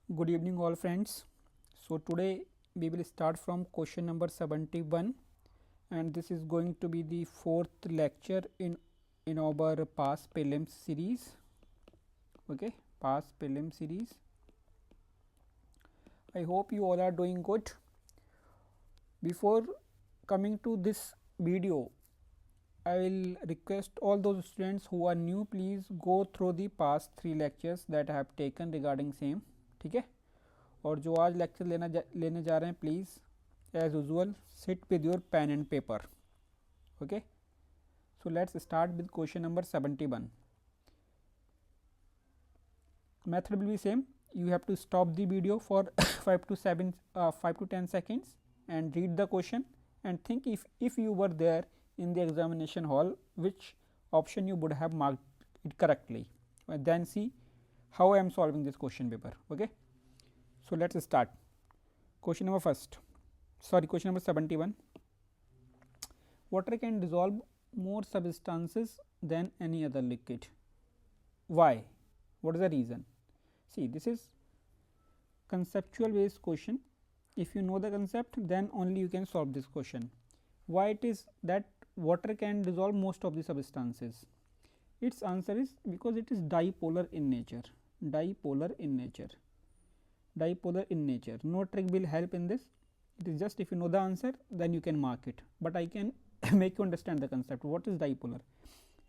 Good evening all friends. So today we will start from question number 71 and this is going to be the fourth lecture in our past prelims series. Okay, past prelim series. I hope you all are doing good. Before coming to this video, I will request all those students who are new, please go through the past 3 lectures that I have taken regarding same. ठीक है, और जो आज lecture लेने जा रहे हैं, please as usual sit with your pen and paper. Okay, so let's start with question number 71. Method will be same. You have to stop the video for 5 to 10 seconds and read the question and think if you were there in the examination hall, which option you would have marked it correctly, and then see how I am solving this question paper. Okay, so let's start. Question number 71. Water can dissolve more substances than any other liquid. Why? What is the reason? See, this is conceptual based question. If you know the concept, then only you can solve this question. Why it is that water can dissolve most of the substances? Its answer is because it is dipolar in nature. Dipolar in nature. Dipolar in nature. No trick will help in this. It is just if you know the answer, then you can mark it. But I can make you understand the concept. What is dipolar?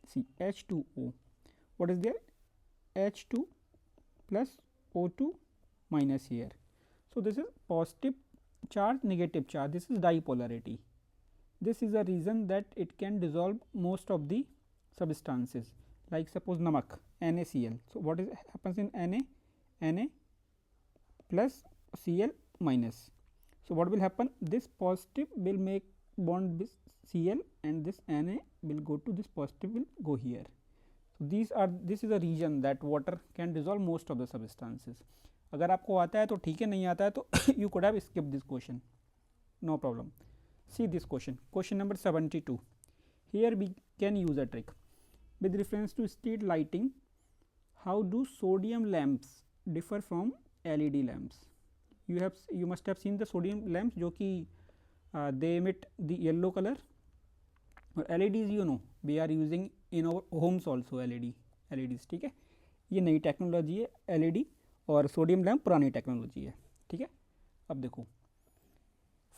See, H2O. What is there? H2 plus O2 minus here. So, this is positive charge, negative charge. This is dipolarity. This is a reason that it can dissolve most of the substances. Like suppose namak, NaCl. So, what is happens in Na plus Cl minus. So, what will happen? This positive will make bond with Cl and this Na will go to this positive will go here. So, this is a region that water can dissolve most of the substances. अगर आपको आता है तो ठीक है, नहीं आता है तो you could have skipped this question, no problem. See this question, question number 72. Here we can use a trick with reference to street lighting. How do sodium lamps differ from LED lamps? You must have seen the sodium lamps जो कि they emit the yellow color, और LEDs you know we are using in our homes also. LEDs ठीक है, ये नई technology है LED और sodium lamp पुरानी टेक्नोलॉजी है. ठीक है, अब देखो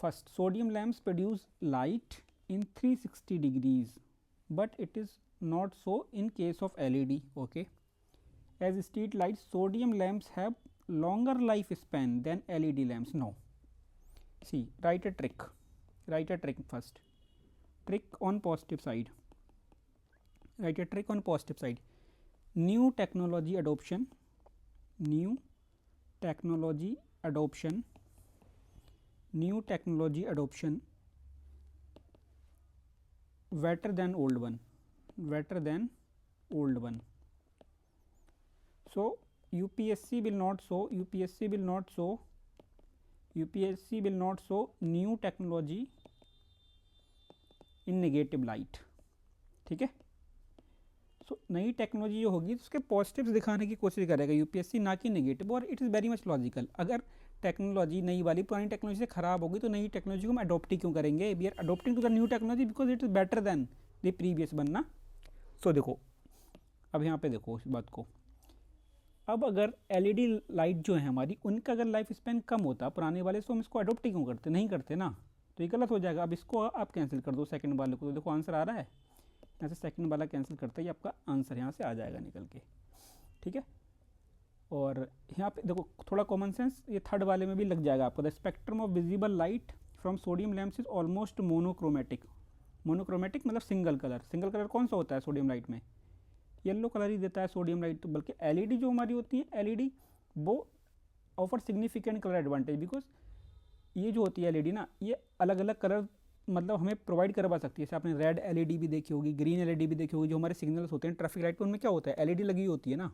first sodium lamps produce light in 360 degrees but it is not so in case of LED. Okay, as street lights, sodium lamps have longer lifespan than LED lamps. No, see, write a trick first. Trick on positive side. Write a trick on positive side. New technology adoption better than old one. So, UPSC will not show new technology in negative light. ठीक है, सो नई technology जो होगी उसके positives दिखाने की कोशिश करेगा यूपीएससी, ना कि नेगेटिव. और it is very much logical. अगर टेक्नोलॉजी नई वाली पुरानी टेक्नोलॉजी से खराब होगी तो नई टेक्नोलॉजी को हम अडोप्ट ही क्यों करेंगे? We are adopting to the new technology because it is better than the previous बनना. सो देखो, अब यहाँ पे देखो इस बात को. अब अगर एलईडी लाइट जो है हमारी, उनका अगर लाइफ स्पैन कम होता पुराने वाले, तो हम इसको अडोप्ट ही क्यों करते? नहीं करते ना, तो ये गलत हो जाएगा. अब इसको आप कैंसिल कर दो सेकंड वाले को, तो देखो आंसर आ रहा है. यहाँ से सेकंड वाला कैंसिल करते ही आपका आंसर यहाँ से आ जाएगा निकल के. ठीक है, और यहाँ पे देखो थोड़ा कॉमन सेंस ये थर्ड वाले में भी लग जाएगा आपको. The spectrum of visible light from sodium lamps is almost monochromatic. Monochromatic मतलब सिंगल कलर कौन सा होता है सोडियम लाइट में? येलो कलर ही देता है सोडियम लाइट. तो बल्कि एलईडी जो हमारी होती है, एलईडी वो offer significant colour advantage, because ये जो होती है एलईडी ना, ये अलग अलग कलर मतलब हमें प्रोवाइड करवा सकती है. जैसे आपने रेड एलईडी भी देखी होगी, ग्रीन एलईडी भी देखी होगी. जो हमारे सिग्नल्स होते हैं ट्रैफिक लाइट पर, उनमें क्या होता है? एलईडी लगी होती है ना,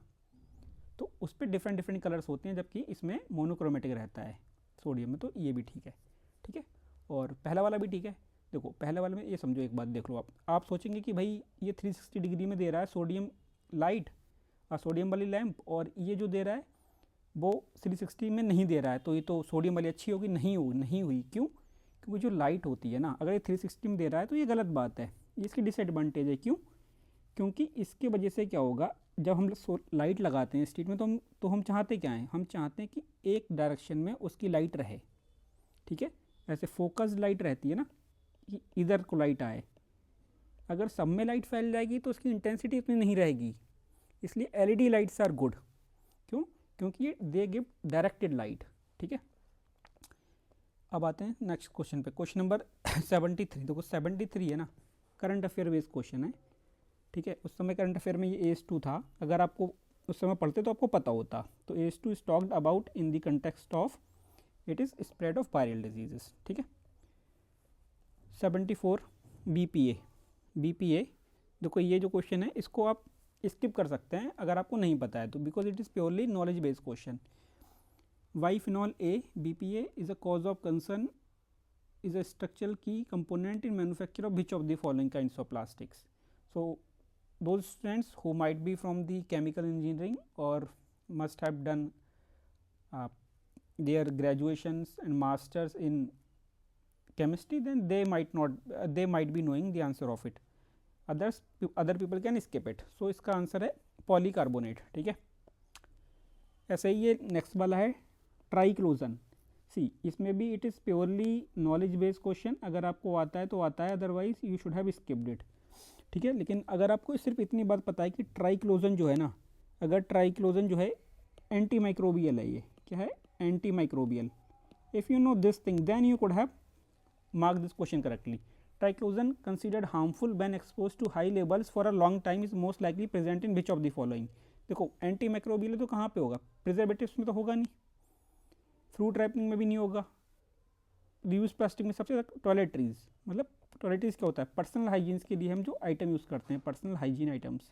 तो उस पर डिफरेंट कलर्स होते हैं, जबकि इसमें मोनोक्रोमेटिक रहता है सोडियम में. तो ये भी ठीक है, और पहला वाला भी ठीक है. देखो पहले वाले में ये समझो, एक बात देख लो आप सोचेंगे कि भाई ये 360 डिग्री में दे रहा है सोडियम लाइट, सोडियम वाली लैंप, और ये जो दे रहा है वो 360 में नहीं दे रहा है, तो ये तो सोडियम वाली अच्छी होगी, नहीं हुई क्यों? क्योंकि जो लाइट होती है ना, अगर ये 360 में दे रहा है तो ये गलत बात है, ये इसकी डिसएडवांटेज है। क्यों? क्योंकि इसके वजह से क्या होगा, जब हम लाइट लगाते हैं स्ट्रीट में तो हम चाहते क्या हैं, हम चाहते हैं कि एक डायरेक्शन में उसकी लाइट रहे, ठीक है, ऐसे फोकस लाइट रहती है ना, कि इधर को लाइट आए। अगर सब में लाइट फैल जाएगी तो उसकी इंटेंसिटी इतनी नहीं रहेगी, इसलिए एलईडी लाइट्स आर गुड। क्यों? क्योंकि ये दे गिव डायरेक्टेड लाइट, ठीक है। अब आते हैं नेक्स्ट क्वेश्चन पे, क्वेश्चन नंबर 73। देखो 73 है ना, करंट अफेयर बेस्ड क्वेश्चन है, ठीक है। उस समय करंट अफेयर में ये AS2 था, अगर आपको उस समय पढ़ते तो आपको पता होता। तो AS2 is talked about in the context of it is spread of viral diseases, ठीक है। 74 BPA देखो ये जो क्वेश्चन है इसको आप स्किप कर सकते हैं अगर आपको नहीं पता है तो, because it is purely knowledge based question. Bisphenol A BPA is a cause of concern, is a structural key component in manufacture of which of the following kinds of plastics. So those students who might be from the chemical engineering or must have done their graduations and masters in chemistry, then they might not they might be knowing the answer of it. Other people can skip it. So इसका answer है polycarbonate, ठीक है। ऐसे ही ये next वाला है triclosan. सी इसमें भी it is purely knowledge based question, अगर आपको आता है तो आता है, otherwise you should have skipped it, ठीक है। लेकिन अगर आपको सिर्फ इतनी बात पता है कि ट्राइक्लोजन जो है ना, अगर ट्राइक्लोजन जो है एंटी माइक्रोबियल है, ये क्या है, anti microbial, if you know this thing then you could have mark this question correctly. Triclosan considered harmful when expose to high levels for a long time is most likely present in which of the following. देखो anti microbial तो कहाँ पे होगा, preservatives में तो होगा नहीं, fruit wrapping में भी नहीं होगा, रीयूज प्लास्टिक में सबसे ज़्यादा टॉयलेटरीज, मतलब टॉयलेटरीज क्या होता है, पर्सनल हाइजीन्स के लिए हम जो आइटम यूज़ करते हैं, पर्सनल हाइजीन आइटम्स,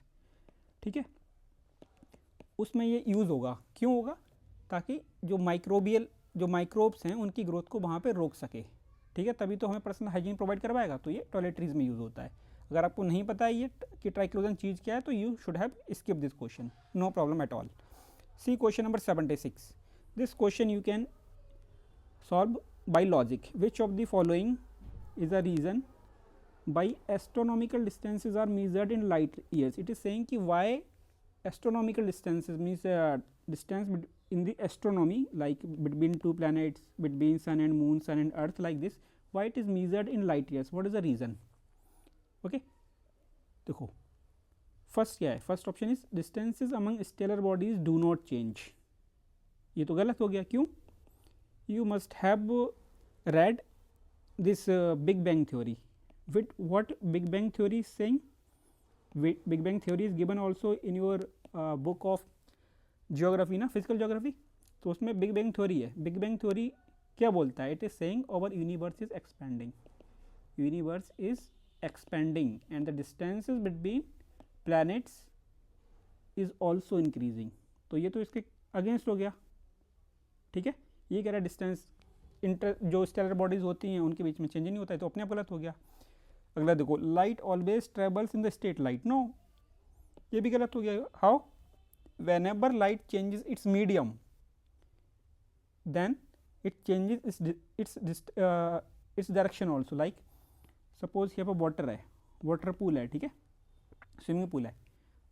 ठीक है, उसमें ये यूज़ होगा। क्यों होगा? ताकि जो माइक्रोब्स हैं उनकी ग्रोथ को वहाँ पे रोक सके, ठीक है, तभी तो हमें पर्सनल हाइजीन प्रोवाइड करवाएगा, तो ये टॉयलेटरीज में यूज़ होता है। अगर आपको नहीं पता है ये कि ट्राइक्लोजन चीज़ क्या है तो you should have skip this question, no problem at all. See question number 76। This question you can solve by logic. Which of the following is a reason by astronomical distances are measured in light years? It is saying ki why astronomical distances means distance in the astronomy, like between two planets, between sun and moon, sun and earth, like this, why it is measured in light years? What is the reason? Okay, देखो first क्या है, first option is distances among stellar bodies do not change, ये तो गलत हो गया। क्यों? You must have read this big bang theory. With what big bang theory is saying, big bang theory is given also in your book of geography ना, physical geography, तो उसमें big bang theory है। Big bang theory क्या बोलता है? It is saying our universe is expanding, universe is expanding and the distances between planets is also increasing. तो ये तो इसके अगेंस्ट हो गया, ठीक है। ये कह रहा है डिस्टेंस जो स्टेलर बॉडीज होती हैं उनके बीच में चेंज नहीं होता है, तो अपने आप गलत हो गया। अगला देखो, light always travels in the straight light, no, ये भी गलत हो गया। How? Whenever light changes its medium then it changes its direction also. Like suppose यहाँ पर वाटर है, वाटर पूल है, ठीक है, स्विमिंग पूल है।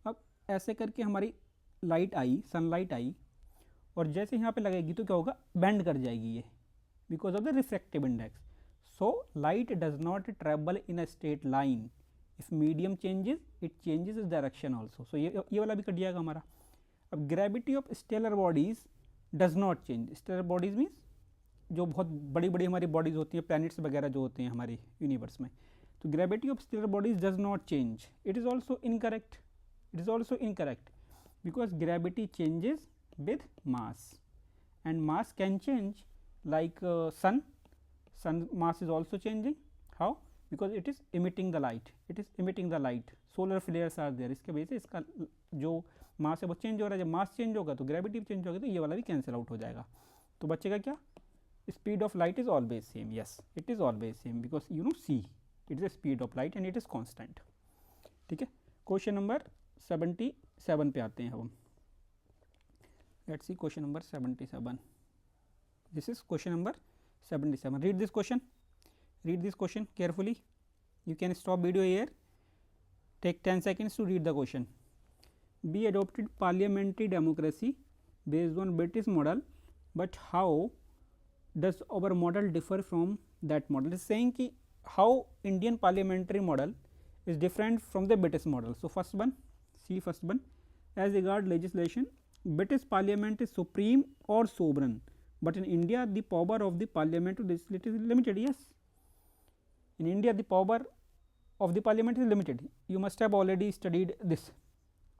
अब ऐसे करके हमारी लाइट आई, सनलाइट आई, और जैसे यहाँ पे लगेगी तो क्या होगा, बेंड कर जाएगी ये, because of the refractive index. So light does not travel in a straight line, if medium changes it changes its direction also. So ये वाला भी कट जाएगा हमारा। अब gravity of stellar bodies does not change, stellar bodies means जो बहुत बड़ी बड़ी हमारी बॉडीज होती हैं, प्लैनेट्स वगैरह जो होते हैं हमारे यूनिवर्स में, तो gravity of stellar bodies does not change, it is also incorrect, it is also incorrect, because gravity changes with mass and mass can change, like sun mass is also changing. How? Because it is emitting the light, solar flares are there, इसके वजह से इसका जो मास है वो change हो रहा है। जब मास चेंज होगा तो ग्रेविटी चेंज होगी, तो ये वाला भी कैंसिल आउट हो जाएगा। तो बचेगा क्या? Speed of light is always same, yes it is always same, because you know see it is the speed of light and it is constant, ठीक है। क्वेश्चन नंबर 77 पे आते हैं हम। Let's see question number 77. This is question number 77. Read this question. Read this question carefully. You can stop video here. Take 10 seconds to read the question. We adopted parliamentary democracy based on British model, but how does our model differ from that model? It is saying ki how Indian parliamentary model is different from the British model. So, first one, see first one, as regard legislation, British parliament is supreme or sovereign, but in India the power of the parliament to legislate is limited. Yes, in India the power of the parliament is limited. You must have already studied this.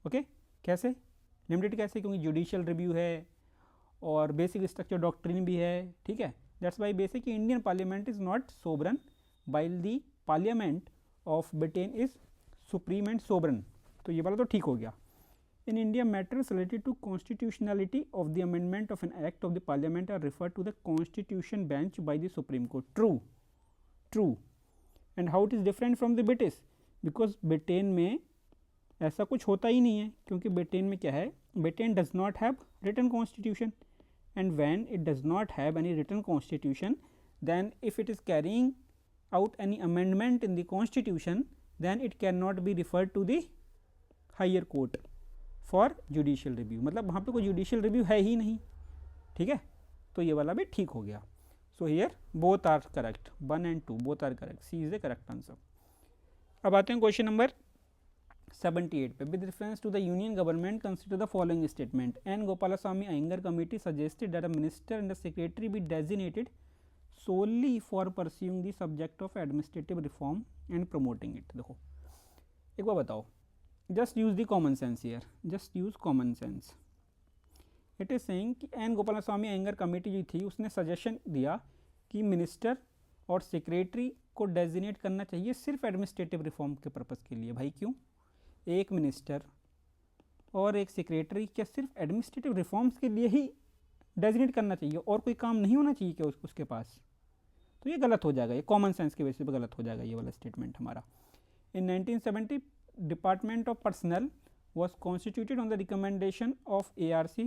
Okay, कैसे limited कैसे? क्योंकि judicial review है और basic structure doctrine भी है. ठीक है, that's why basic Indian parliament is not sovereign while the parliament of Britain is supreme and sovereign. तो ये वाला तो ठीक हो गया. In India matters related to constitutionality of the amendment of an act of the parliament are refer to the constitution bench by the supreme court. True true. And how it is different from the British? Because Britain में ऐसा कुछ होता ही नहीं है, क्योंकि Britain में क्या है, Britain does not have written constitution, and when it does not have any written constitution, then if it is carrying out any amendment in the constitution, then it cannot be referred to the higher court for judicial review. मतलब वहाँ पे कोई judicial review है ही नहीं. ठीक है, तो ये वाला भी ठीक हो गया. So here both are correct, 1 and 2 both are correct. C is the correct answer. अब आते हैं क्वेश्चन नंबर 78 पे. With reference to the union government, consider the following statement. N. Gopalaswamy Iyengar committee suggested that a minister and a secretary be designated solely for pursuing the subject of administrative reform and promoting it. देखो एक बार बताओ, just use the common sense here, just use common sense. It is saying कि N Gopalaswamy Iyengar committee जो थी उसने suggestion दिया कि minister और सेक्रेटरी को डेजिनेट करना चाहिए सिर्फ एडमिनिस्ट्रेटिव रिफॉर्म के पर्पज़ के लिए. भाई क्यों? एक मिनिस्टर और एक सेक्रेटरी क्या सिर्फ एडमिनिस्ट्रेटिव रिफॉर्म्स के लिए ही डेजिनेट करना चाहिए और कोई काम नहीं होना चाहिए क्या उसके पास? तो ये गलत हो जाएगा, ये कॉमन सेंस के बेसिस पे गलत हो जाएगा ये वाला स्टेटमेंट हमारा. इन 1970 department of personal was constituted on the recommendation of ARC.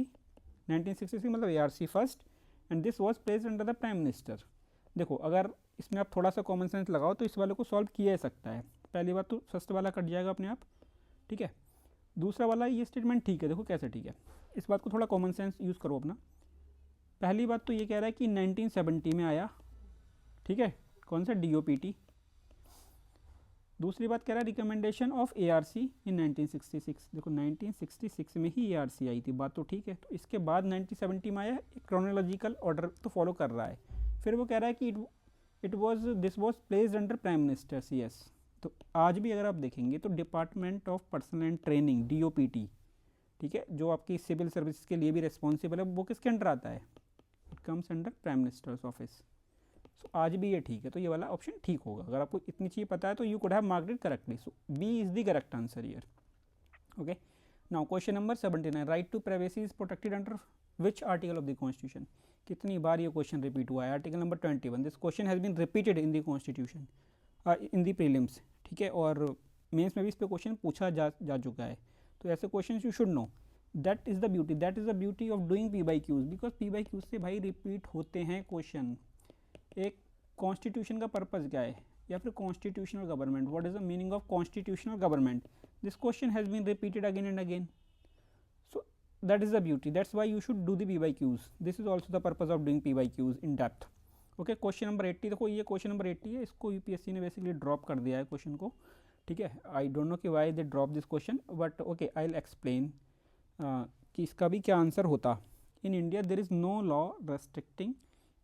1966 मतलब ARC first, and this was placed under the prime minister. देखो अगर इसमें आप थोड़ा सा कॉमन सेंस लगाओ तो इस वाले को सॉल्व किया जा सकता है. पहली बात तो फर्स्ट वाला कट जाएगा अपने आप. ठीक है, दूसरा वाला ये स्टेटमेंट ठीक है. देखो कैसे ठीक है, इस बात को थोड़ा कॉमन सेंस यूज़ करो अपना. पहली बात तो ये कह रहा है कि 1970 में आया. ठीक है, कौन सा? DOPT. दूसरी बात कह रहा है रिकमेंडेशन ऑफ ARC इन 1966. देखो 1966 में ही ARC आई थी, बात तो ठीक है. तो इसके बाद 1970 में आया, क्रोनोलॉजिकल ऑर्डर तो फॉलो कर रहा है. फिर वो कह रहा है कि this was placed under prime minister CS. तो आज भी अगर आप देखेंगे तो department of personal and training DOPT, ठीक है, जो आपकी सिविल सर्विस के लिए भी रिस्पॉन्सिबल है, वो किसके अंडर आता है? It comes under prime minister's office. So आज भी ये ठीक है, तो ये वाला ऑप्शन ठीक होगा. अगर आपको इतनी चीज़ पता है तो you could have marked it correctly. So B is the correct answer here. Okay, now question number 79. Right to privacy is protected under which article of the constitution? कितनी बार ये क्वेश्चन रिपीट हुआ है? Article number 21. This question has been repeated in the constitution in the prelims. ठीक है, और mains में भी इस पर क्वेश्चन पूछा जा चुका है. तो ऐसे question you should know. That is the beauty of doing PYQs, because PYQs से भाई रिपीट होते हैं क्वेश्चन. एक कॉन्स्टिट्यूशन का पर्पज़ क्या है, या फिर constitutional government, what is the meaning of constitutional government? This question has been repeated again and again. So that is the beauty, that's why you should do the PYQs. This is also the purpose of doing PYQs in depth. Okay, question number 80. देखो ये question number 80 है, इसको UPSC ने basically drop कर दिया है question को. ठीक है, आई डोंट नो कि why they drop this question, but okay I will explain कि इसका भी क्या आंसर होता. In India there is no law restricting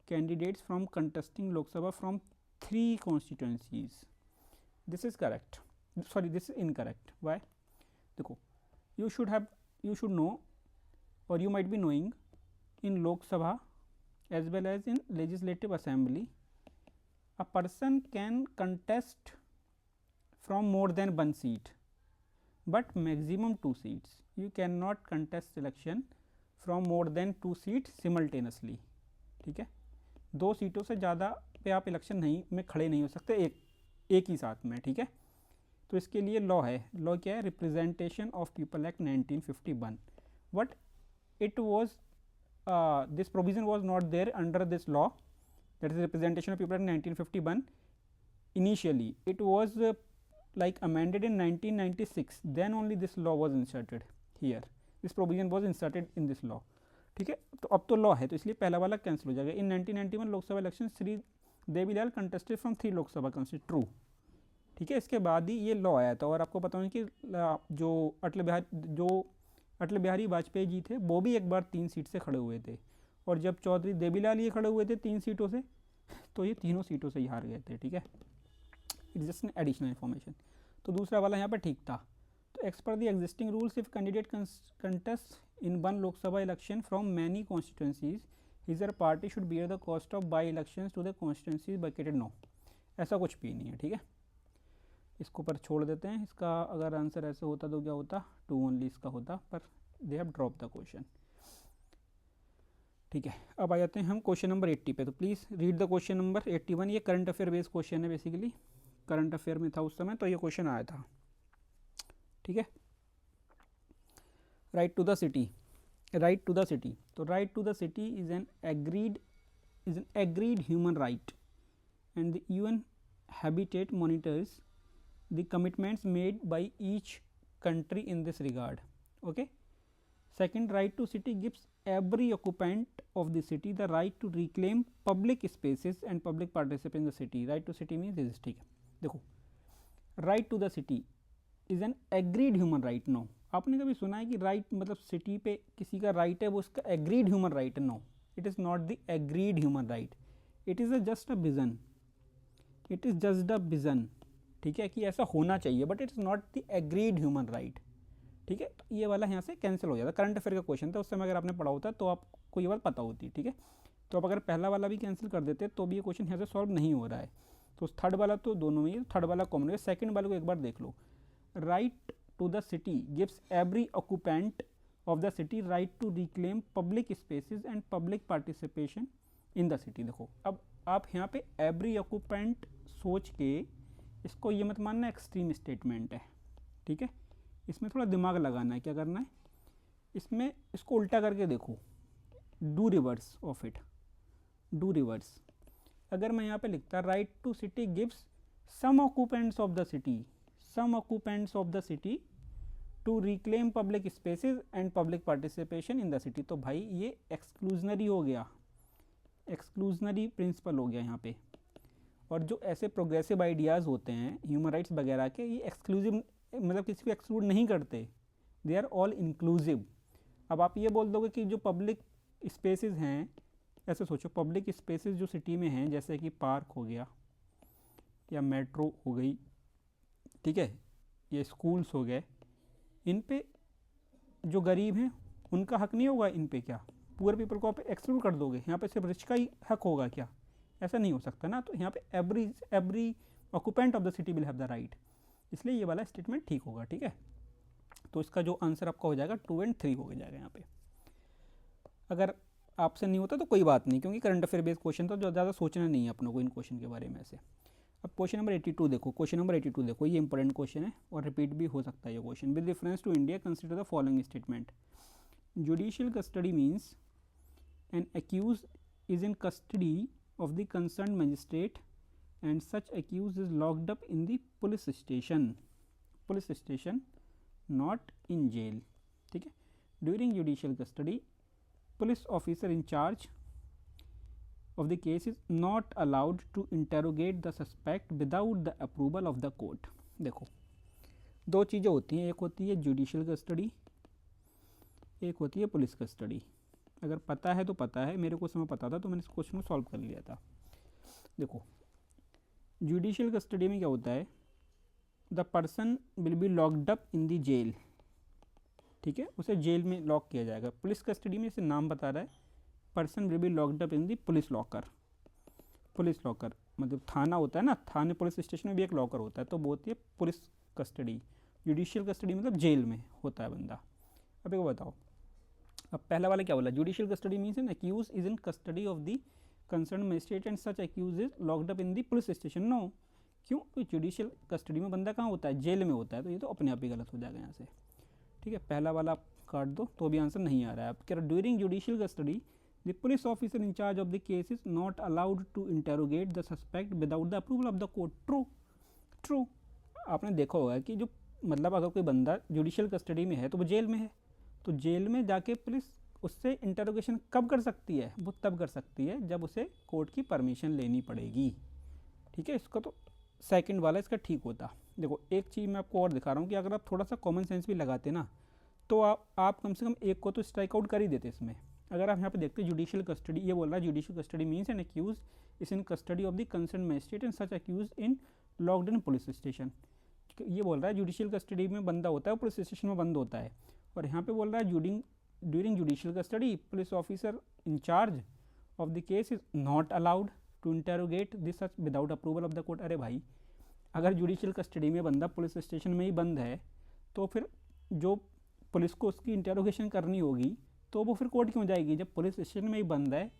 candidates from contesting Lok Sabha from 3 constituencies. This is correct. Sorry, this is incorrect. Why? देखो, you should know, or you might be knowing, in Lok Sabha as well as in Legislative Assembly, a person can contest from more than one seat, but maximum 2 seats. You cannot contest election from more than 2 seats simultaneously. ठीक है, 2 सीटों से ज़्यादा पे आप election में खड़े नहीं हो सकते एक ही साथ में. ठीक है, तो इसके लिए लॉ है. लॉ क्या है? Representation of people act 1951. But it was this provision was not there under this law, that is representation of people in 1951. Initially it was like amended in 1996, then only this law was inserted here, this provision was inserted in this law. ठीक है, तो अब तो law है तो इसलिए पहला वाला कैंसिल हो जाएगा. इन 1991 Lok Sabha election Shri Devilal contested from 3 Lok Sabha constituency, true. ठीक है, इसके बाद ही ये लॉ आया था. और आपको पता है कि जो अटल बिहारी वाजपेयी जी थे वो भी एक बार 3 सीट से खड़े हुए थे, और जब चौधरी देवीलाल ये खड़े हुए थे 3 सीटों से, तो ये तीनों सीटों से ही हार गए थे. ठीक है, it's just an additional information. तो दूसरा वाला यहाँ पर ठीक था. तो एक्स पर the existing rules, if candidate contest in one Lok Sabha election from many constituencies, his or party should bear the cost of by elections to the constituencies vacated. No, ऐसा कुछ भी नहीं है. ठीक है, इसको पर छोड़ देते हैं. इसका अगर आंसर ऐसे होता तो क्या होता, 2 ओनली इसका होता, पर they have drop the question. ठीक है, अब आ जाते हैं हम क्वेश्चन नंबर 80 पे. तो please read the question number 81. ये करंट अफेयर बेस्ड क्वेश्चन है, बेसिकली करंट अफेयर में था उस समय, तो ये क्वेश्चन आया था. ठीक है, right to the city. तो right to the city is an agreed human right, and the UN Habitat monitors the commitments made by each country in this regard. Okay. Second, right to city gives every occupant of the city the right to reclaim public spaces and public participation in the city. Right to city means this. ठीक है, देखो, right to the city is an agreed human right. No, आपने कभी सुना है कि right मतलब city पे किसी का राइट है वो उसका एग्रीड ह्यूमन राइट है? No, it is not the agreed human right, it is just a vision, it is just a vision. ठीक है, कि ऐसा होना चाहिए, but it is not the agreed human right. ठीक है, तो ये वाला यहाँ से कैंसिल हो जाता. करंट अफेयर का क्वेश्चन था, उस समय अगर आपने पढ़ा होता तो आपको ये बात पता होती. ठीक है, तो अब अगर पहला वाला भी कैंसिल कर देते तो भी ये क्वेश्चन यहाँ से सॉल्व नहीं हो रहा है. तो थर्ड वाला तो दोनों में, थर्ड वाला कॉमन है. सेकेंड वाले को एक बार देख लो. Right to the city gives every occupant of the city right to reclaim public spaces and public participation in the city. देखो, अब आप यहाँ पे every occupant सोच के इसको ये मत मानना एक्सट्रीम स्टेटमेंट है. ठीक है, इसमें थोड़ा दिमाग लगाना है. क्या करना है, इसमें इसको उल्टा करके देखो, do reverse of it, do reverse. अगर मैं यहाँ पे लिखता right to city gives some occupants of the city to reclaim public spaces and public participation in the city. तो भाई ये एक्सक्लूजनरी हो गया, एक्सक्लूजनरी प्रिंसिपल हो गया यहाँ पे. और जो ऐसे प्रोग्रेसिव आइडियाज़ होते हैं ह्यूमन राइट्स वगैरह के, ये एक्सक्लूसिव मतलब किसी को एक्सक्लूड नहीं करते, दे आर ऑल इंक्लूसिव. अब आप ये बोल दोगे कि जो पब्लिक स्पेसेस हैं, ऐसे सोचो पब्लिक स्पेसेस जो सिटी में हैं, जैसे कि पार्क हो गया या मेट्रो हो गई, ठीक है, ये स्कूल्स हो गए, इन पे जो गरीब हैं उनका हक नहीं होगा. इन पे क्या पुअर पीपल को आप एक्सक्लूड कर दोगे? यहाँ पे सिर्फ रिच का ही हक होगा क्या? ऐसा नहीं हो सकता ना. तो यहाँ पे every occupant of the city will have the right, इसलिए ये वाला स्टेटमेंट ठीक होगा. ठीक है, तो इसका जो आंसर आपका हो जाएगा 2 और 3 हो जाएगा यहाँ पे. अगर आपसे नहीं होता तो कोई बात नहीं, क्योंकि करंट अफेयर बेस्ड क्वेश्चन तो ज़्यादा सोचना नहीं है अपनों को इन क्वेश्चन के बारे में से. अब क्वेश्चन नंबर 82 देखो, क्वेश्चन नंबर 82 देखो, ये इंपॉर्टेंट क्वेश्चन है और रिपीट भी हो सकता है ये question. With reference to India consider the following statement. Judicial custody means an accuse is in custody of the concern magistrate and such accuse is locked up in the police station not in jail. ठीक है, during judicial custody police officer in charge of the case is not allowed to interrogate the suspect without the approval of the court. देखो, दो चीज़ें होती हैं, एक होती है जुडिशियल कस्टडी, एक होती है पुलिस कस्टडी. अगर पता है तो पता है, मेरे को समय पता था तो मैंने इस क्वेश्चन को सॉल्व कर लिया था. देखो, जुडिशियल कस्टडी में क्या होता है, the person will be locked up in the jail. ठीक है, उसे जेल में लॉक किया जाएगा. पुलिस कस्टडी में इसे नाम बता रहा है, person will be locked up in the police locker. Police locker मतलब थाना होता है ना, थाने पुलिस स्टेशन में भी एक लॉकर होता है, तो वो होती है पुलिस कस्टडी. जुडिशियल कस्टडी मतलब जेल में होता है बंदा. अब एक बताओ, अब पहला वाला क्या बोला, judicial custody means an accuse is in custody of the concern magistrate and such accuse is locked up in the police station. No, क्यों? तो जुडिशियल कस्टडी में बंदा कहाँ होता है, जेल में होता है, तो ये तो अपने आप ही गलत हो जाएगा यहाँ से. ठीक है, पहला वाला काट दो तो भी आंसर नहीं आ रहा है। आप कह रहे during judicial custody the police officer in charge of the case is not allowed to interrogate the suspect without the approval of the court. True true. आपने देखा होगा कि जो मतलब अगर कोई बंदा जुडिशियल कस्टडी में है तो वो जेल में है, तो जेल में जाके पुलिस उससे इंटरोगेशन कब कर सकती है? वो तब कर सकती है जब उसे कोर्ट की परमिशन लेनी पड़ेगी। ठीक है, इसका तो सेकंड वाला इसका ठीक होता। देखो एक चीज़ मैं आपको और दिखा रहा हूँ कि अगर आप थोड़ा सा कॉमन सेंस भी लगाते ना तो आप कम से कम एक को तो स्ट्राइक आउट कर ही देते इसमें। अगर आप यहाँ पे देखते हैं जुडिशियल कस्टडी, ये बोल रहा है judicial custody means an accuse is in custody of the concern magistrate and such accuse in locked in police station. ये बोल रहा है जुडिशियल कस्टडी में बंदा होता है पुलिस स्टेशन में बंद होता है, और यहाँ पे बोल रहा है during judicial custody police officer in charge of the case is not allowed to interrogate this such without approval of the court. अरे भाई, अगर जुडिशियल कस्टडी में बंदा पुलिस स्टेशन में ही बंद है तो फिर जो पुलिस को उसकी इंटेरोगेशन करनी होगी तो वो फिर कोर्ट क्यों जाएगी? जब पुलिस स्टेशन में ही बंद है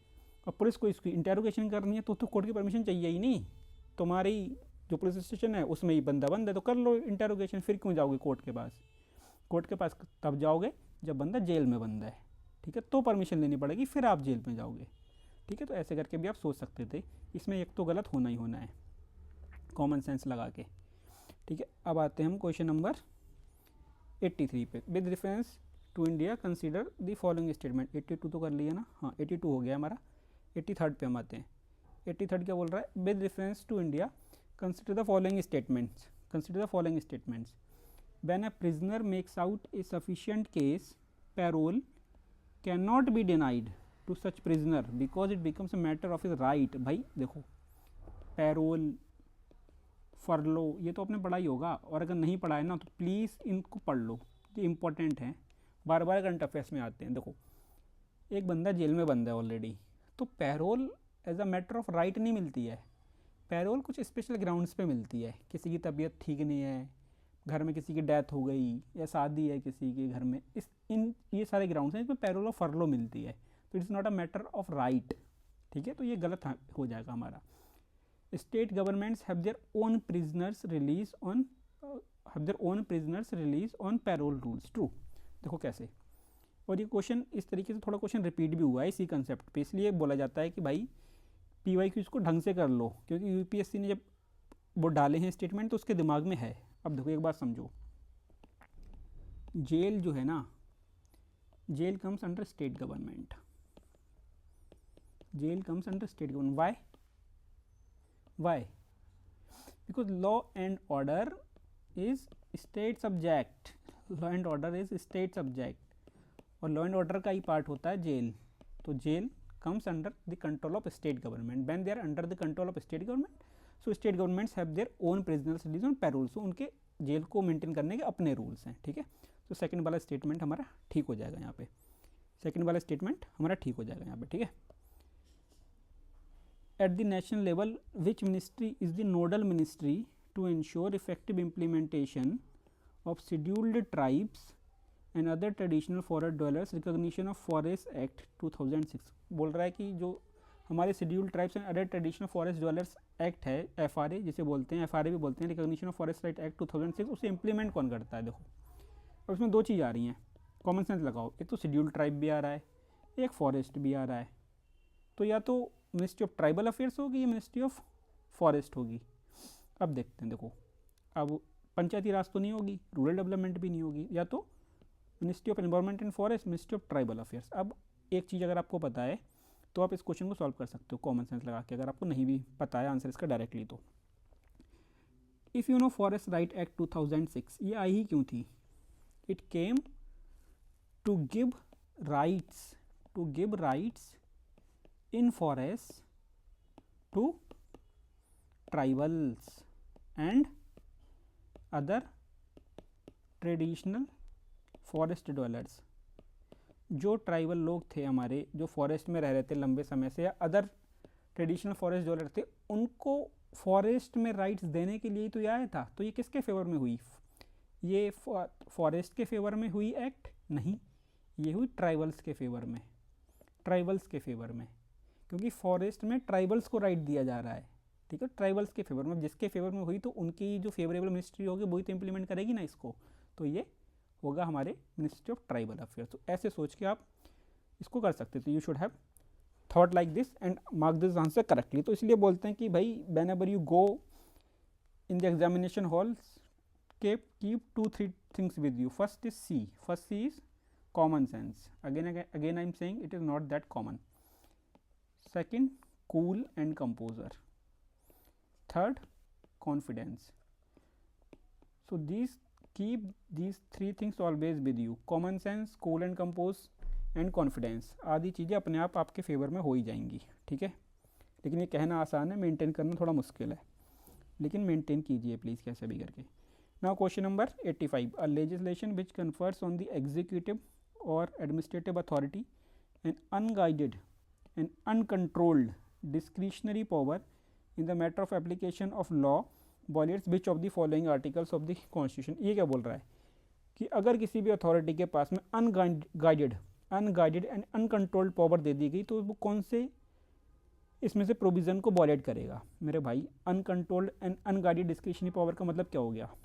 और पुलिस को इसकी इंटेरोगेशन करनी है तो कोर्ट की परमिशन चाहिए ही नहीं। तुम्हारी जो पुलिस स्टेशन है उसमें ही बंदा बंद है तो कर लो इंटेरोगेशन, फिर क्यों जाओगे कोर्ट के पास? कोर्ट के पास तब जाओगे जब बंदा जेल में बंदा है, ठीक है, तो परमिशन लेनी पड़ेगी, फिर आप जेल में जाओगे। ठीक है, तो ऐसे करके भी आप सोच सकते थे। इसमें एक तो गलत होना ही होना है कॉमन सेंस लगा के। ठीक है, अब आते हैं हम क्वेश्चन नंबर 83 पे। With reference to India consider the following statement. 82 तो कर लिया ना, हाँ 82 हो गया हमारा। 83 पे हम आते हैं। 83 क्या बोल रहा है? With reference to India consider the following statements. Consider the following statements. When a prisoner makes out a sufficient case, parole can not be denied to such prisoner because it becomes a matter of his right. भाई देखो, payroll, फरलो, ये तो आपने पढ़ा ही होगा, और अगर नहीं पढ़ा है ना तो प्लीज़ इनको पढ़ लो, ये इंपॉर्टेंट हैं, बार बार करंट अफेयर्स में आते हैं। देखो एक बंदा जेल में बंद है ऑलरेडी, तो parole as a matter of right नहीं मिलती है। पैरोल कुछ स्पेशल ग्राउंड्स पे मिलती है, किसी की तबीयत ठीक नहीं है, घर में किसी की डेथ हो गई, या शादी है किसी के घर में, ये सारे ग्राउंड्स हैं इसमें पैरोल और फरलो मिलती है, तो it's not a matter of right. ठीक है, तो ये गलत हो जाएगा हमारा। State governments have their own prisoners release on parole rules. True. देखो कैसे, और ये क्वेश्चन इस तरीके से थोड़ा क्वेश्चन रिपीट भी हुआ है इसी कंसेप्ट पे, इसलिए बोला जाता है कि भाई PYQ को ढंग से कर लो, क्योंकि UPSC ने जब वो डाले हैं स्टेटमेंट तो उसके दिमाग में है। अब देखो एक बात समझो, जेल जो है ना, jail comes under state government, jail comes under state government. Why? Because law and order is state subject, law and order is state subject, और लॉ एंड ऑर्डर का ही पार्ट होता है जेल। तो jail comes under the control of state government. When they are under the control of state government, so state governments have their own prisoners release on parole. So उनके jail को maintain करने के अपने rules हैं। ठीक है, तो second वाला स्टेटमेंट हमारा ठीक हो जाएगा यहाँ पे, सेकंड वाला स्टेटमेंट हमारा ठीक हो जाएगा यहाँ पे। ठीक है, at the national level which ministry is the nodal ministry to ensure effective implementation of scheduled tribes and other traditional forest dwellers recognition of forest act 2006। बोल रहा है कि जो हमारे scheduled tribes and other traditional forest dwellers act है, FRA जिसे बोलते हैं, FRA भी बोलते हैं, recognition of forest right act 2006, उसे इंप्लीमेंट कौन करता है? देखो अब इसमें दो चीज़ आ रही हैं, कॉमन सेंस लगाओ, एक तो शेड्यूल्ड ट्राइब भी आ रहा है, एक फॉरेस्ट भी आ रहा है, तो या तो मिनिस्ट्री ऑफ ट्राइबल अफेयर्स होगी या मिनिस्ट्री ऑफ फॉरेस्ट होगी। अब देखते हैं, देखो अब पंचायती राज तो नहीं होगी, रूरल डेवलपमेंट भी नहीं होगी, या तो ministry of environment and forest, ministry of tribal affairs. अब एक चीज़ अगर आपको पता है तो आप इस क्वेश्चन को सॉल्व कर सकते हो कॉमन सेंस लगा के, अगर आपको नहीं भी पता है आंसर इसका डायरेक्टली तो। If you know forest right act 2006, ये आई ही क्यों थी? It came to give rights in forest to tribals and other traditional forest dwellers. जो ट्राइबल लोग थे हमारे, जो फॉरेस्ट में रह रहे थे लंबे समय से, या अदर ट्रेडिशनल फॉरेस्ट ड्वेलर थे, उनको फॉरेस्ट में राइट्स देने के लिए तो ये आया था। तो ये किसके फेवर में हुई? ये फॉरेस्ट के फेवर में हुई एक्ट? नहीं, ये हुई ट्राइबल्स के फेवर में, ट्राइबल्स के फेवर में, क्योंकि फॉरेस्ट में ट्राइबल्स को राइट दिया जा रहा है। ठीक है, ट्राइबल्स के फेवर में, जिसके फेवर में हुई तो उनकी जो फेवरेबल मिनिस्ट्री होगी वही तो इम्प्लीमेंट करेगी ना इसको, तो ये होगा हमारे मिनिस्ट्री ऑफ ट्राइबल अफेयर्स। तो ऐसे सोच के आप इसको कर सकते थे, you should have thought like this and mark this answer correctly. तो इसलिए बोलते हैं कि भाई when ever you go in the examination halls keep 2-3 things with you. First is C. First C is common sense. Again I am saying it is not that common. Second, cool and composure. Third, confidence. So keep these 3 things always with you. Common sense, cool and compose and confidence. आदि चीज़ें अपने आप आपके favour में हो ही जाएंगी, ठीक है। लेकिन ये कहना आसान है, मेंटेन करना थोड़ा मुश्किल है, लेकिन मेंटेन कीजिए प्लीज़ कैसे भी करके। Now question number 85. A legislation which confers on the executive or administrative authority an unguided and uncontrolled discretionary power in the matter of application of law violates which of the following articles of the constitution. ये क्या बोल रहा है कि अगर किसी भी authority के पास में अनगाइडेड एंड अनकंट्रोल्ड पावर दे दी गई तो वो कौन से इसमें से प्रोविज़न को वॉलेट करेगा। मेरे भाई uncontrolled and unguided discretionary power का मतलब क्या हो गया,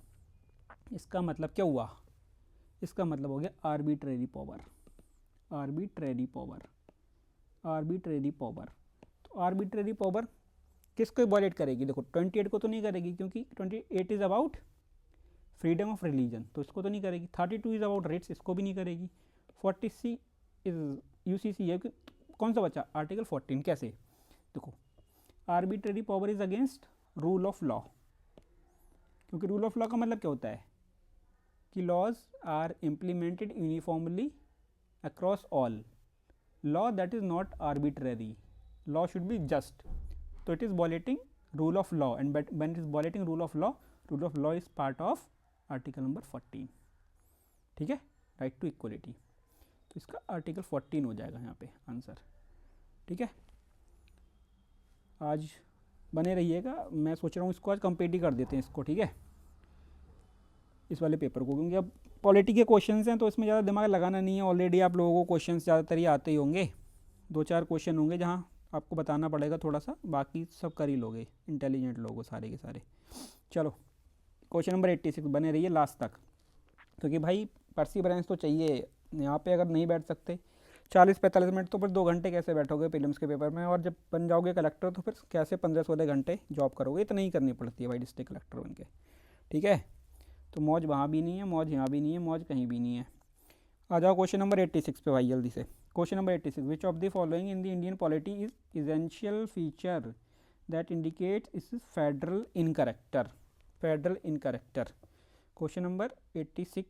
इसका मतलब क्या हुआ, इसका मतलब हो गया arbitrary power. Arbitrary power, arbitrary power. तो आर्बिट्रेरी पावर किसको वॉलेट करेगी, देखो 28 को तो नहीं करेगी क्योंकि 28 is about freedom of religion, तो इसको तो नहीं करेगी। 32 इज़ अबाउट राइट्स, इसको भी नहीं करेगी। 40C इज यूसीसी है, कौन सा बच्चा, आर्टिकल 14। कैसे, देखो arbitrary power is against rule of law, क्योंकि रूल ऑफ लॉ का मतलब क्या होता है कि laws are implemented uniformly across all, law that is not arbitrary, law should be just. तो it is violating rule of law and when it is violating rule of law is part of article number 14, ठीक है, right to equality. तो इसका article 14 हो जाएगा यहाँ पे answer, ठीक है। आज बने रहिएगा, मैं सोच रहा हूँ इसको आज कंप्लीट ही कर देते हैं इसको, ठीक है, इस वाले पेपर को, क्योंकि अब पॉलिटी के क्वेश्चंस हैं तो इसमें ज़्यादा दिमाग लगाना नहीं है। ऑलरेडी आप लोगों को क्वेश्चंस ज़्यादातर ही आते ही होंगे, 2-4 क्वेश्चन होंगे जहाँ आपको बताना पड़ेगा थोड़ा सा, बाकी सब कर ही लोगे, इंटेलिजेंट लोग हो सारे के सारे। चलो क्वेश्चन नंबर 86 बने रहिए लास्ट तक, क्योंकि भाई परसिवरेंस तो चाहिए यहाँ पे। अगर नहीं बैठ सकते 40-45 मिनट तो फिर 2 घंटे कैसे बैठोगे प्रीलिम्स के पेपर में, और जब बन जाओगे कलेक्टर तो फिर कैसे 15-16 घंटे जॉब करोगे, इतना ही करनी पड़ती है भाई डिस्ट्रिक्ट कलेक्टर बन के, ठीक है। तो मौज वहाँ भी नहीं है, मौज यहाँ भी नहीं है, मौज कहीं भी नहीं है। आ जाओ क्वेश्चन नंबर 86 पे भाई जल्दी से। Question number 86, which of the following in the Indian polity is essential feature that indicates इस फेडरल इन करेक्टर, फेडरल इन करेक्टर। क्वेश्चन नंबर 86,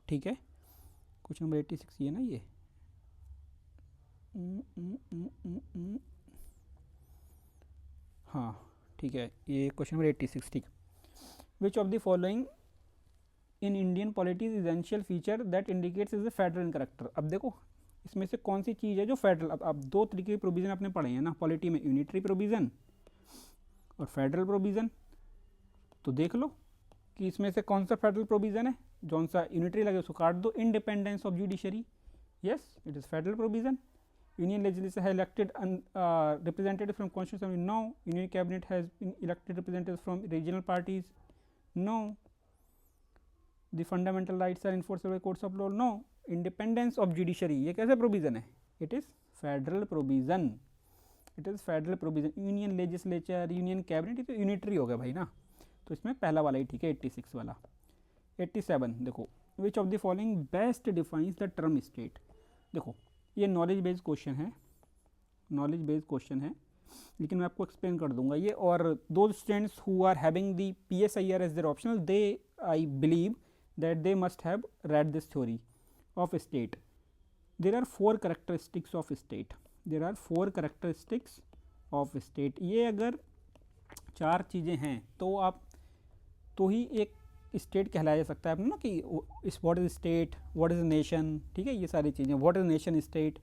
ठीक है, क्वेश्चन नंबर 86 ये ना, ये हाँ ठीक है, ये क्वेश्चन नंबर 86, ठीक। विच of the following in Indian polity is essential feature that indicates is a federal in character. अब देखो इसमें से कौन सी चीज़ है जो फेडरल, अब 2 तरीके के प्रोविज़न आपने पढ़े हैं ना पॉलिटी में, यूनिटरी प्रोविज़न और फेडरल प्रोविज़न। तो देख लो कि इसमें से कौन सा फेडरल प्रोविज़न है, जौन सा यूनिटरी लगे उसको काट दो। Independence of judiciary, yes it is federal provision. Union legislature has elected representatives from constitution, no. Union cabinet has elected representatives from regional parties, no. The fundamental rights are enforceable by courts of law, no. Independence of judiciary, ये कैसे provision है, it is federal provision, it is federal provision. Union legislature, union cabinet, ये तो unitary हो गया भाई ना, तो इसमें पहला वाला ही ठीक है 86 वाला। 87 देखो, which of the following best defines the term state। देखो ये नॉलेज बेस्ड क्वेश्चन है, नॉलेज बेस्ड क्वेश्चन है, लेकिन मैं आपको एक्सप्लेन कर दूंगा ये। और दो students who are having the PSIR as their optional, they I believe that they must have read this theory of state. There are 4 characteristics of state, there are 4 characteristics of state. ये अगर 4 चीज़ें हैं तो आप तो ही एक state कहलाया जा सकता है अपना ना, कि इस what is state, what is nation, ठीक है, ये सारी चीज़ें, व्हाट इज नेशन, स्टेट।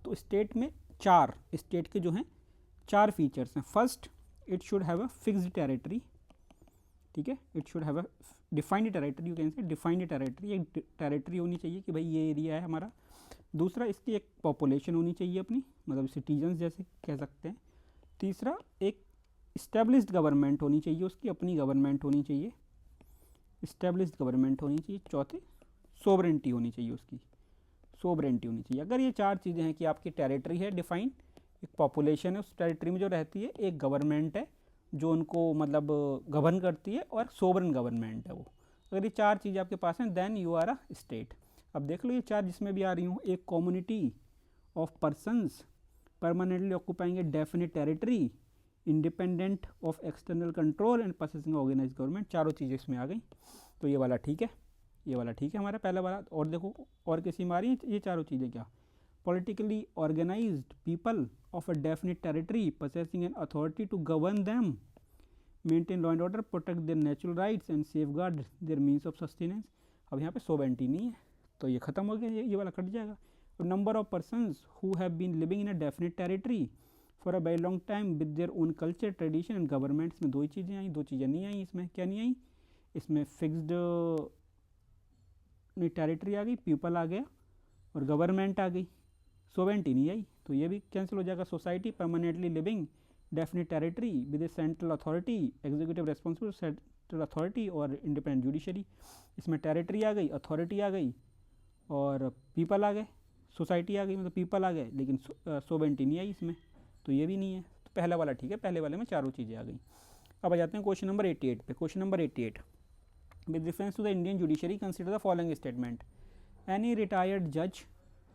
तो स्टेट में 4 स्टेट के जो हैं 4 फीचर्स हैं। First, it should have a fixed territory, ठीक है, it should have a defined territory, you can say defined territory, एक टेरिटरी होनी चाहिए कि भाई ये एरिया है हमारा। दूसरा, इसकी एक पॉपुलेशन होनी चाहिए अपनी, मतलब सिटीजन्स जैसे कह सकते हैं। तीसरा, एक इस्टेब्लिश्ड गवर्नमेंट होनी चाहिए, उसकी अपनी गवर्नमेंट होनी चाहिए, इस्टेब्लिश्ड गवर्नमेंट होनी चाहिए। चौथे, सोवरेंटी होनी चाहिए उसकी, सोवरेंटी होनी चाहिए। अगर ये चार चीज़ें हैं कि आपकी टेरिटरी है डिफाइन, एक पॉपुलेशन है उस टेरिटरी में जो रहती है, एक गवर्नमेंट है जो उनको मतलब गवर्न करती है, और सोवरन गवर्नमेंट है वो, अगर ये चार चीज़ें आपके पास हैं then you are a state. अब देख लो ये चार जिसमें भी आ रही हूँ, एक community of persons permanently occupying a definite territory, independent of external control and possessing organise government, चारों चीज़ें इसमें आ गई। तो ये वाला ठीक है, ये वाला ठीक है हमारा पहला वाला। और देखो और किसी में आ रही है ये चारों चीज़ें क्या, politically organized people of a definite territory possessing an authority to govern them, maintain law and order, protect their natural rights and safeguard their means of sustenance। अब यहाँ पे sovereignty नहीं है तो ये खत्म हो गया, ये वाला कट जाएगा। और number of persons who have been living in a definite territory for a very long time with their own culture, tradition and government, इसमें दो ही चीज़ें आई, दो चीज़ें नहीं आई इसमें, क्या नहीं आई, इसमें फिक्स्ड टेरिटरी आ गई, पीपल आ गया और गवर्नमेंट आ गई, सोवेंटी नहीं आई, तो ये भी कैंसिल हो जाएगा। Society permanently living definite territory with A central authority, executive responsible central authority और इंडिपेंडेंट जुडिशरी, इसमें टेरिटरी आ गई, अथॉरिटी आ गई और पीपल आ गए, सोसाइटी आ गई मतलब पीपल आ गए, लेकिन सोवेंटी नहीं आई इसमें, तो ये भी नहीं है। तो पहला वाला ठीक है, पहले वाले में चारों चीज़ें आ गई। अब आ जाते हैं क्वेश्चन नंबर 88 पे। Question number 88, with reference to the Indian judiciary consider the following statement, any retired जज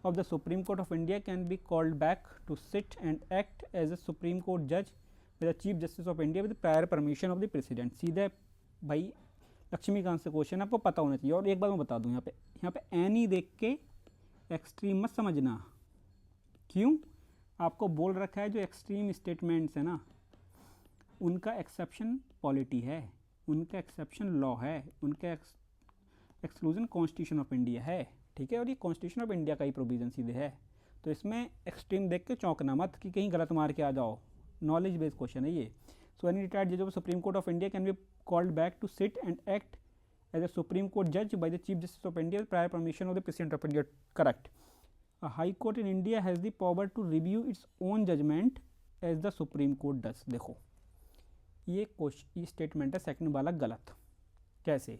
of the Supreme Court of India can be called back to sit and act as a Supreme Court judge with the Chief Justice of India with prior permission of the President। सीधे भाई लक्ष्मीकांत से question आपको पता होना चाहिए। और एक बात मैं बता दूं, यहाँ पे एनी देख के एक्सट्रीम मत समझना, क्यों, आपको बोल रखा है जो एक्सट्रीम स्टेटमेंट्स है ना उनका एक्सेप्शन पॉलिटी है, उनका एक्सेप्शन लॉ है, उनका एक्सक्लूजन कॉन्स्टिट्यूशन ऑफ इंडिया है, ठीक है, और ये कॉन्स्टिट्यूशन ऑफ इंडिया का ही प्रोविज़न सीधे है। तो इसमें एक्सट्रीम देख के चौंकना मत कि कहीं गलत मार के आ जाओ, नॉलेज बेस्ड क्वेश्चन है ये। सो एनी रिटायर्ड जज of supreme court of India can be called back to sit and act as a supreme court जज by the chief justice of India prior permission of the president of India, correct. A high court in India has the power to review its own judgement as the supreme court does. देखो ये statement है second वाला गलत। कैसे,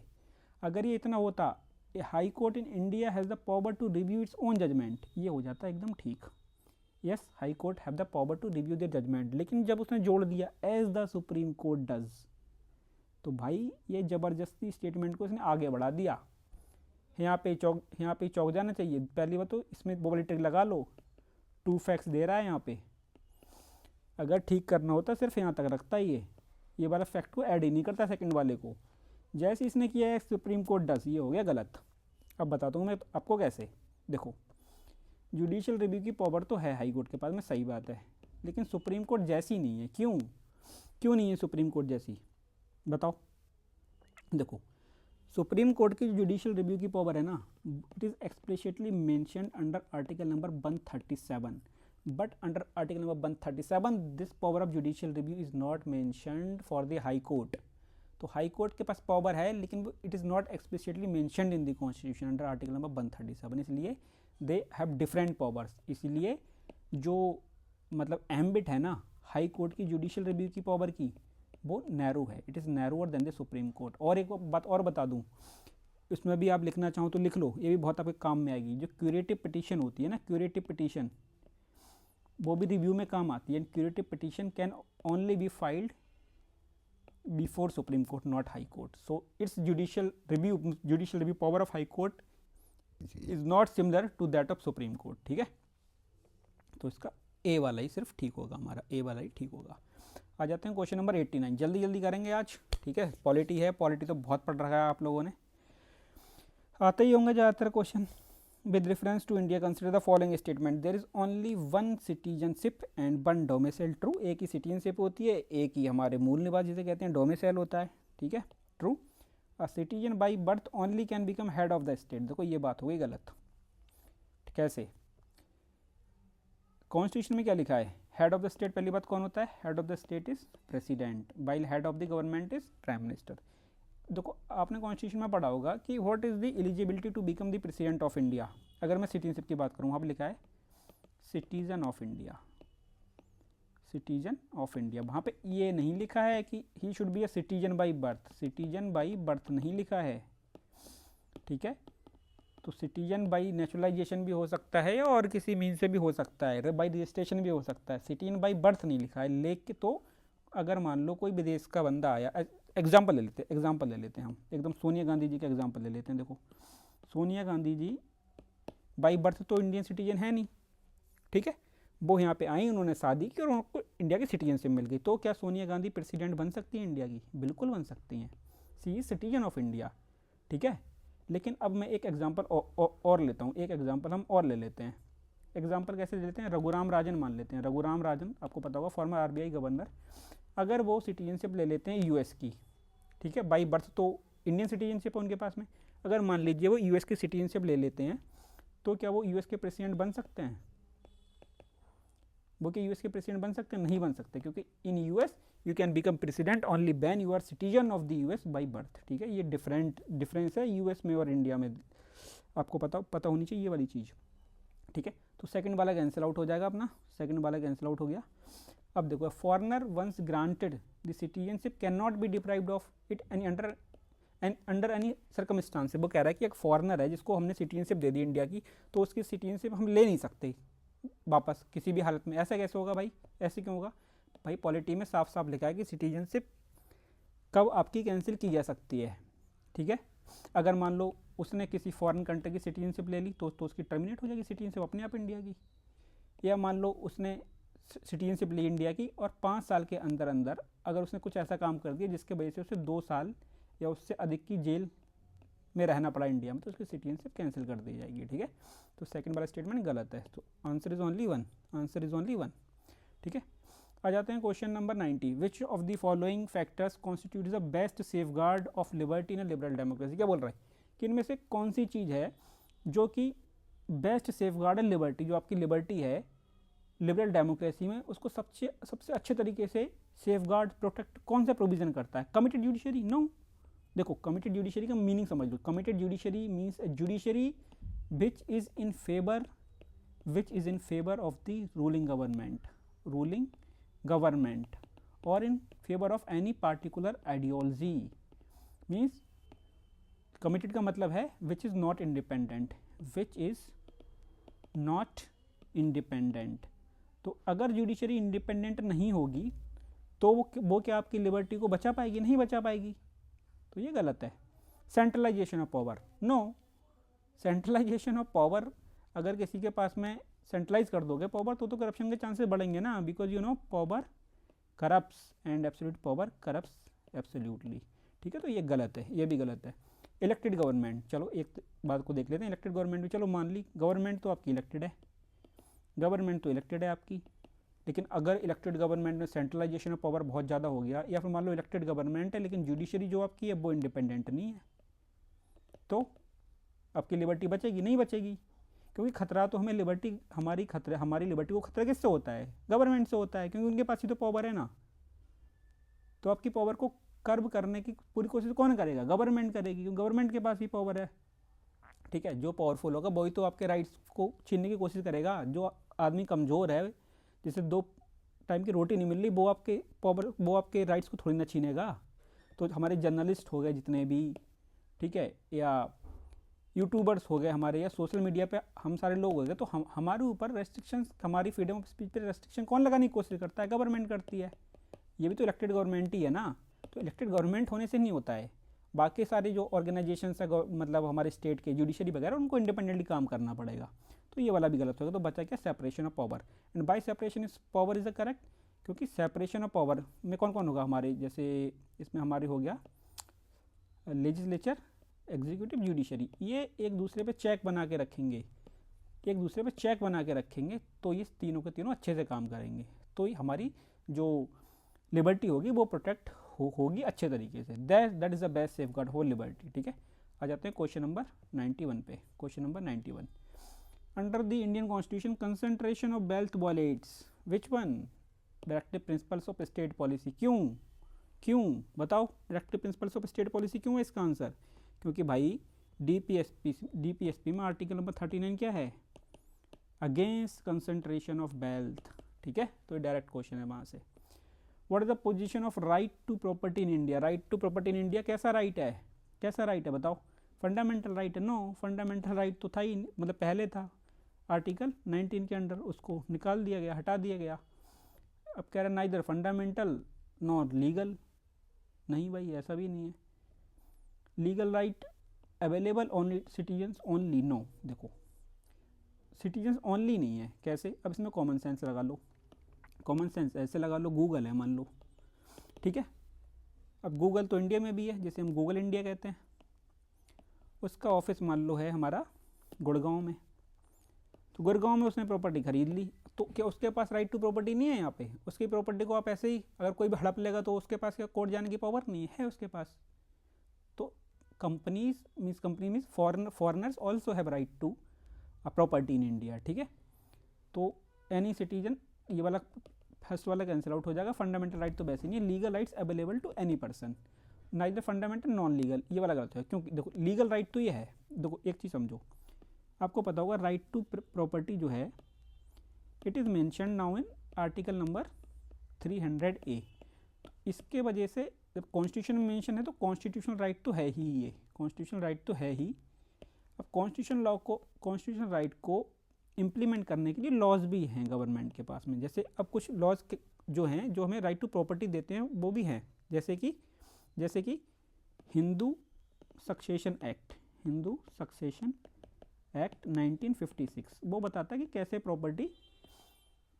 अगर ये इतना होता a high court in India has the power to review its own judgement, ये हो जाता है एकदम ठीक, yes high court have the power to review their judgement, लेकिन जब उसने जोड़ दिया as the supreme court does, तो भाई ये ज़बरदस्ती स्टेटमेंट को इसने आगे बढ़ा दिया। यहाँ पे चौक जाना चाहिए, पहली बात तो इसमें बबल टिक लगा लो, टू फैक्ट्स दे रहा है यहाँ पे, अगर ठीक करना होता सिर्फ यहाँ तक रखता ही है, ये वाला फैक्ट को ऐड ही नहीं करता सेकंड वाले को, जैसे इसने किया है सुप्रीम कोर्ट डस, ये हो गया गलत। अब बताता हूँ मैं आपको कैसे। देखो जुडिशियल रिव्यू की पावर तो है हाई कोर्ट के पास में, सही बात है, लेकिन सुप्रीम कोर्ट जैसी नहीं है। क्यों नहीं है सुप्रीम कोर्ट जैसी, बताओ। देखो सुप्रीम कोर्ट की जुडिशियल रिव्यू की पावर है ना, it is explicitly mentioned under article number 137, but under article number 137 this power of judicial review is not mentioned for the high court. तो हाई कोर्ट के पास power है, लेकिन it is not explicitly mentioned in the constitution under article number 137, इसलिए they have different powers. इसलिए जो मतलब ambit है ना हाई कोर्ट की जुडिशियल रिव्यू की पावर की, वो नैरो है, it is narrower than the supreme court. और एक बात और बता दूं, इसमें भी आप लिखना चाहो तो लिख लो, ये भी बहुत आपके काम में आएगी। जो क्यूरेटिव पिटीशन होती है ना, क्यूरेटिव पिटीशन, वो भी रिव्यू में काम आती है। Curative petition can only be filed before supreme court, not high court. So its judicial review power of high court is not similar to that of supreme court, ठीक है। तो इसका ए वाला ही सिर्फ ठीक होगा, हमारा ए वाला ही ठीक होगा। आ जाते हैं क्वेश्चन नंबर 89, जल्दी जल्दी करेंगे आज, ठीक है। पॉलिटी है, पॉलिटी तो बहुत पढ़ रखा है आप लोगों ने, आते ही होंगे ज़्यादातर question. With reference to India consider the following statement, there is only one citizenship and one domicile. True, एक ही सिटीजनशिप होती है, एक ही हमारे मूल निवास जिसे कहते हैं डोमिसाइल होता है, ठीक है। True, a citizen by birth only can become head of the state. देखो ये बात हो गई गलत। कैसे, कॉन्स्टिट्यूशन में क्या लिखा है, हेड ऑफ द स्टेट पहली बात कौन होता है, head of the state is president, while head of the government is prime minister. देखो आपने कॉन्स्टिट्यूशन में पढ़ा होगा कि what is the eligibility to become the president of India. अगर मैं सिटीजनशिप की बात करूँ, वहाँ पर लिखा है citizen of India, citizen of India. वहाँ पे ये नहीं लिखा है कि he should be a citizen by birth, citizen by birth नहीं लिखा है, ठीक है। तो सिटीजन बाई नेचुरलाइजेशन भी हो सकता है और किसी मीन से भी हो सकता है, बाई रजिस्ट्रेशन भी हो सकता है। सिटीजन बाई बर्थ नहीं लिखा है, लेके तो अगर मान लो कोई विदेश का बंदा आया, एग्जाम्पल ले लेते हैं हम एकदम सोनिया गांधी जी का एग्जाम्पल ले लेते हैं। देखो सोनिया गांधी जी बाई बर्थ तो इंडियन सिटीजन है नहीं, ठीक है, वो यहाँ पे आई, उन्होंने शादी की और उनको इंडिया की सिटीजनशिप मिल गई, तो क्या सोनिया गांधी प्रेसिडेंट बन सकती हैं इंडिया की? बिल्कुल बन सकती हैं, सी इज सिटीजन ऑफ इंडिया, ठीक है। लेकिन अब मैं एक एग्जांपल और लेता हूँ, एक एग्जांपल हम और ले लेते हैं। एग्जांपल कैसे ले लेते हैं? रघुराम राजन मान लेते हैं। रघुराम राजन आपको पता होगा फॉर्मर आरबीआई गवर्नर, अगर वो सिटीजनशिप ले लेते हैं यूएस की, ठीक है, बाई बर्थ तो इंडियन सिटीजनशिप है उनके पास में, अगर मान लीजिए वो यूएस की सिटीजनशिप ले लेते हैं, तो क्या वो यूएस के प्रेसिडेंट बन सकते हैं? वो क्या यूएस के प्रेसिडेंट बन सकते हैं? नहीं बन सकते, क्योंकि in US you can become president only when you are citizen of the US by birth, ठीक है। ये डिफरेंस है यूएस में और इंडिया में, आपको पता होनी चाहिए ये वाली चीज़, ठीक है। तो सेकंड वाला कैंसिल आउट हो जाएगा अपना, सेकंड वाला कैंसिल आउट हो गया। अब देखो, foreigner once granted the citizenship can not be deprived of it any under any circumstance. वो कह रहा है कि एक फॉरनर है जिसको हमने सिटीजनशिप दे दी इंडिया की, तो उसकी सिटीजनशिप हम ले नहीं सकते वापस किसी भी हालत में। ऐसा कैसे होगा भाई? ऐसे क्यों होगा भाई? पॉलिटी में साफ साफ लिखा है कि सिटीजनशिप कब आपकी कैंसिल की जा सकती है, ठीक है। अगर मान लो उसने किसी फॉरेन कंट्री की सिटीजनशिप ले ली तो उसकी टर्मिनेट हो जाएगी सिटीजनशिप अपने आप इंडिया की। या मान लो उसने सिटीजनशिप ली इंडिया की और 5 साल के अंदर अंदर अगर उसने कुछ ऐसा काम कर दिया जिसके वजह से उसे 2 साल या उससे अधिक की जेल में रहना पड़ा इंडिया में, तो उसकी सिटीजनशिप कैंसिल कर दी जाएगी, ठीक है। तो सेकंड वाला स्टेटमेंट गलत है, तो answer is only one, answer is only one, ठीक है। आ जाते हैं question number 90, which of the following factors constitute the best safeguard of liberty in liberal democracy. क्या बोल रहा है कि इनमें से कौन सी चीज़ है जो कि बेस्ट सेफगार्ड है लिबर्टी, जो आपकी लिबर्टी है लिबरल डेमोक्रेसी में, उसको सबसे अच्छे तरीके से सेफगार्ड प्रोटेक्ट कौन सा प्रोविजन करता है? Committed judiciary? नो। देखो कमिटेड जुडिशरी का मीनिंग समझ लो। Committed judiciary means judiciary which is in favour of the ruling government और in favour of any particular ideology. Means committed का मतलब है which is not independent, which is not independent. तो अगर judiciary independent नहीं होगी तो वो क्या आपकी लिबर्टी को बचा पाएगी? नहीं बचा पाएगी, तो ये गलत है। Centralisation of power? No. Centralisation of power, अगर किसी के पास में सेंट्रलाइज कर दोगे पावर तो करप्शन के चांसेस बढ़ेंगे ना, because you know power corrupts and absolute power corrupts absolutely, ठीक है। तो ये गलत है, ये भी गलत है। इलेक्टेड गवर्नमेंट, चलो एक बात को देख लेते हैं। इलेक्टेड गवर्नमेंट भी चलो मान ली, गवर्नमेंट तो आपकी इलेक्टेड है, गवर्नमेंट तो इलेक्टेड है आपकी, लेकिन अगर इलेक्टेड गवर्नमेंट में सेंट्रलाइजेशन ऑफ पावर बहुत ज़्यादा हो गया, या फिर मान लो इलेक्टेड गवर्नमेंट है लेकिन जुडिशरी जो आपकी है वो इंडिपेंडेंट नहीं है, तो आपकी लिबर्टी बचेगी? नहीं बचेगी, क्योंकि खतरा तो हमें लिबर्टी हमारी लिबर्टी को खतरा किससे होता है? गवर्नमेंट से होता है, क्योंकि उनके पास ही तो पावर है ना। तो आपकी पावर को कर्ब करने की पूरी कोशिश कौन करेगा? गवर्नमेंट करेगी, क्योंकि गवर्नमेंट के पास ही पावर है, ठीक है। जो पावरफुल होगा वही तो आपके राइट्स को छीनने की कोशिश करेगा। जो आदमी कमज़ोर है, जिसे 2 टाइम की रोटी नहीं मिल रही, वो आपके राइट्स को थोड़ी ना छीनेगा। तो हमारे जर्नलिस्ट हो गए जितने भी, ठीक है, या यूट्यूबर्स हो गए हमारे, या सोशल मीडिया पे हम सारे लोग हो गए, तो हमारे ऊपर रेस्ट्रिक्शंस, हमारी फ्रीडम ऑफ स्पीच पे रेस्ट्रिक्शन कौन लगाने की कोशिश करता है? गवर्नमेंट करती है। ये भी तो इलेक्टेड गवर्नमेंट ही है ना। तो इलेक्टेड गवर्नमेंट होने से नहीं होता है, बाकी सारे जो ऑर्गेनाइजेशंस है मतलब हमारे स्टेट के जुडिशरी वगैरह, उनको इंडिपेंडेंटली काम करना पड़ेगा। तो ये वाला भी गलत होगा। तो बचा क्या? Separation of power, and bye separation is power is the correct, क्योंकि सेपरेशन ऑफ पावर में कौन कौन होगा हमारे, जैसे इसमें हमारे हो गया लेजिस्लेचर, एग्जीक्यूटिव, जुडिशरी, ये एक दूसरे पे चेक बना के रखेंगे, तो ये तीनों के तीनों अच्छे से काम करेंगे, तो हमारी जो लिबर्टी होगी वो प्रोटेक्ट होगी अच्छे तरीके से। That is the best safe guard for liberty, ठीक है। आ जाते हैं क्वेश्चन नंबर 91 पे। Question number 91, under the Indian constitution concentration of wealth violets which one? Directive principles of state policy. क्यों बताओ, directive principles of state policy क्यों है इसका आंसर? क्योंकि भाई डीपीएसपी में आर्टिकल नंबर 39 क्या है? अगेंस्ट कंसंट्रेशन ऑफ वेल्थ, ठीक है। तो डायरेक्ट क्वेश्चन है वहाँ से। What is the position of right to property in India? Right to property in India कैसा राइट है बताओ? फंडामेंटल राइट है, नो फंडामेंटल राइट तो था ही, मतलब पहले था आर्टिकल 19 के अंडर, उसको निकाल दिया गया, हटा दिया गया। अब कह रहा नाइदर फंडामेंटल नॉट लीगल, नहीं भाई ऐसा भी नहीं है। Legal right available only citizens only, no देखो सिटीजन्स ओनली नहीं है, कैसे, अब इसमें कॉमन सेंस लगा लो, कॉमन सेंस ऐसे लगा लो, गूगल है मान लो, ठीक है। अब गूगल तो इंडिया में भी है, जैसे हम गूगल इंडिया कहते हैं, उसका ऑफिस मान लो है हमारा गुड़गांव में, तो गुड़गांव में उसने प्रॉपर्टी खरीद ली, तो क्या उसके पास राइट टू प्रॉपर्टी नहीं है यहाँ पे? उसकी प्रॉपर्टी को आप ऐसे ही अगर कोई भी हड़प लेगा तो उसके पास क्या कोर्ट जाने की पावर नहीं है उसके पास? तो companies means company means foreigners also have right to property in India, ठीक है। तो एनी सिटीजन, ये वाला फर्स्ट वाला कैंसिल आउट हो जाएगा। फंडामेंटल राइट तो वैसे नहीं है, legal rights available to any person, neither fundamental non legal, ये वाला गलत है, क्योंकि देखो लीगल राइट तो ये है, देखो एक चीज़ समझो, आपको पता होगा राइट टू प्रॉपर्टी जो है it is mention now in article number 300A। इसके वजह से जब कॉन्स्टिट्यूशन में मेंशन है तो कॉन्स्टिट्यूशनल राइट तो है ही, ये कॉन्स्टिट्यूशनल राइट तो है ही। अब कॉन्स्टिट्यूशन लॉ को, कॉन्स्टिट्यूशनल राइट को इम्प्लीमेंट करने के लिए लॉज भी हैं गवर्नमेंट के पास में, जैसे अब कुछ लॉज जो हैं जो हमें राइट टू प्रॉपर्टी देते हैं वो भी हैं, जैसे कि Hindu succession act, Hindu succession act 1956, वो बताता है कि कैसे प्रॉपर्टी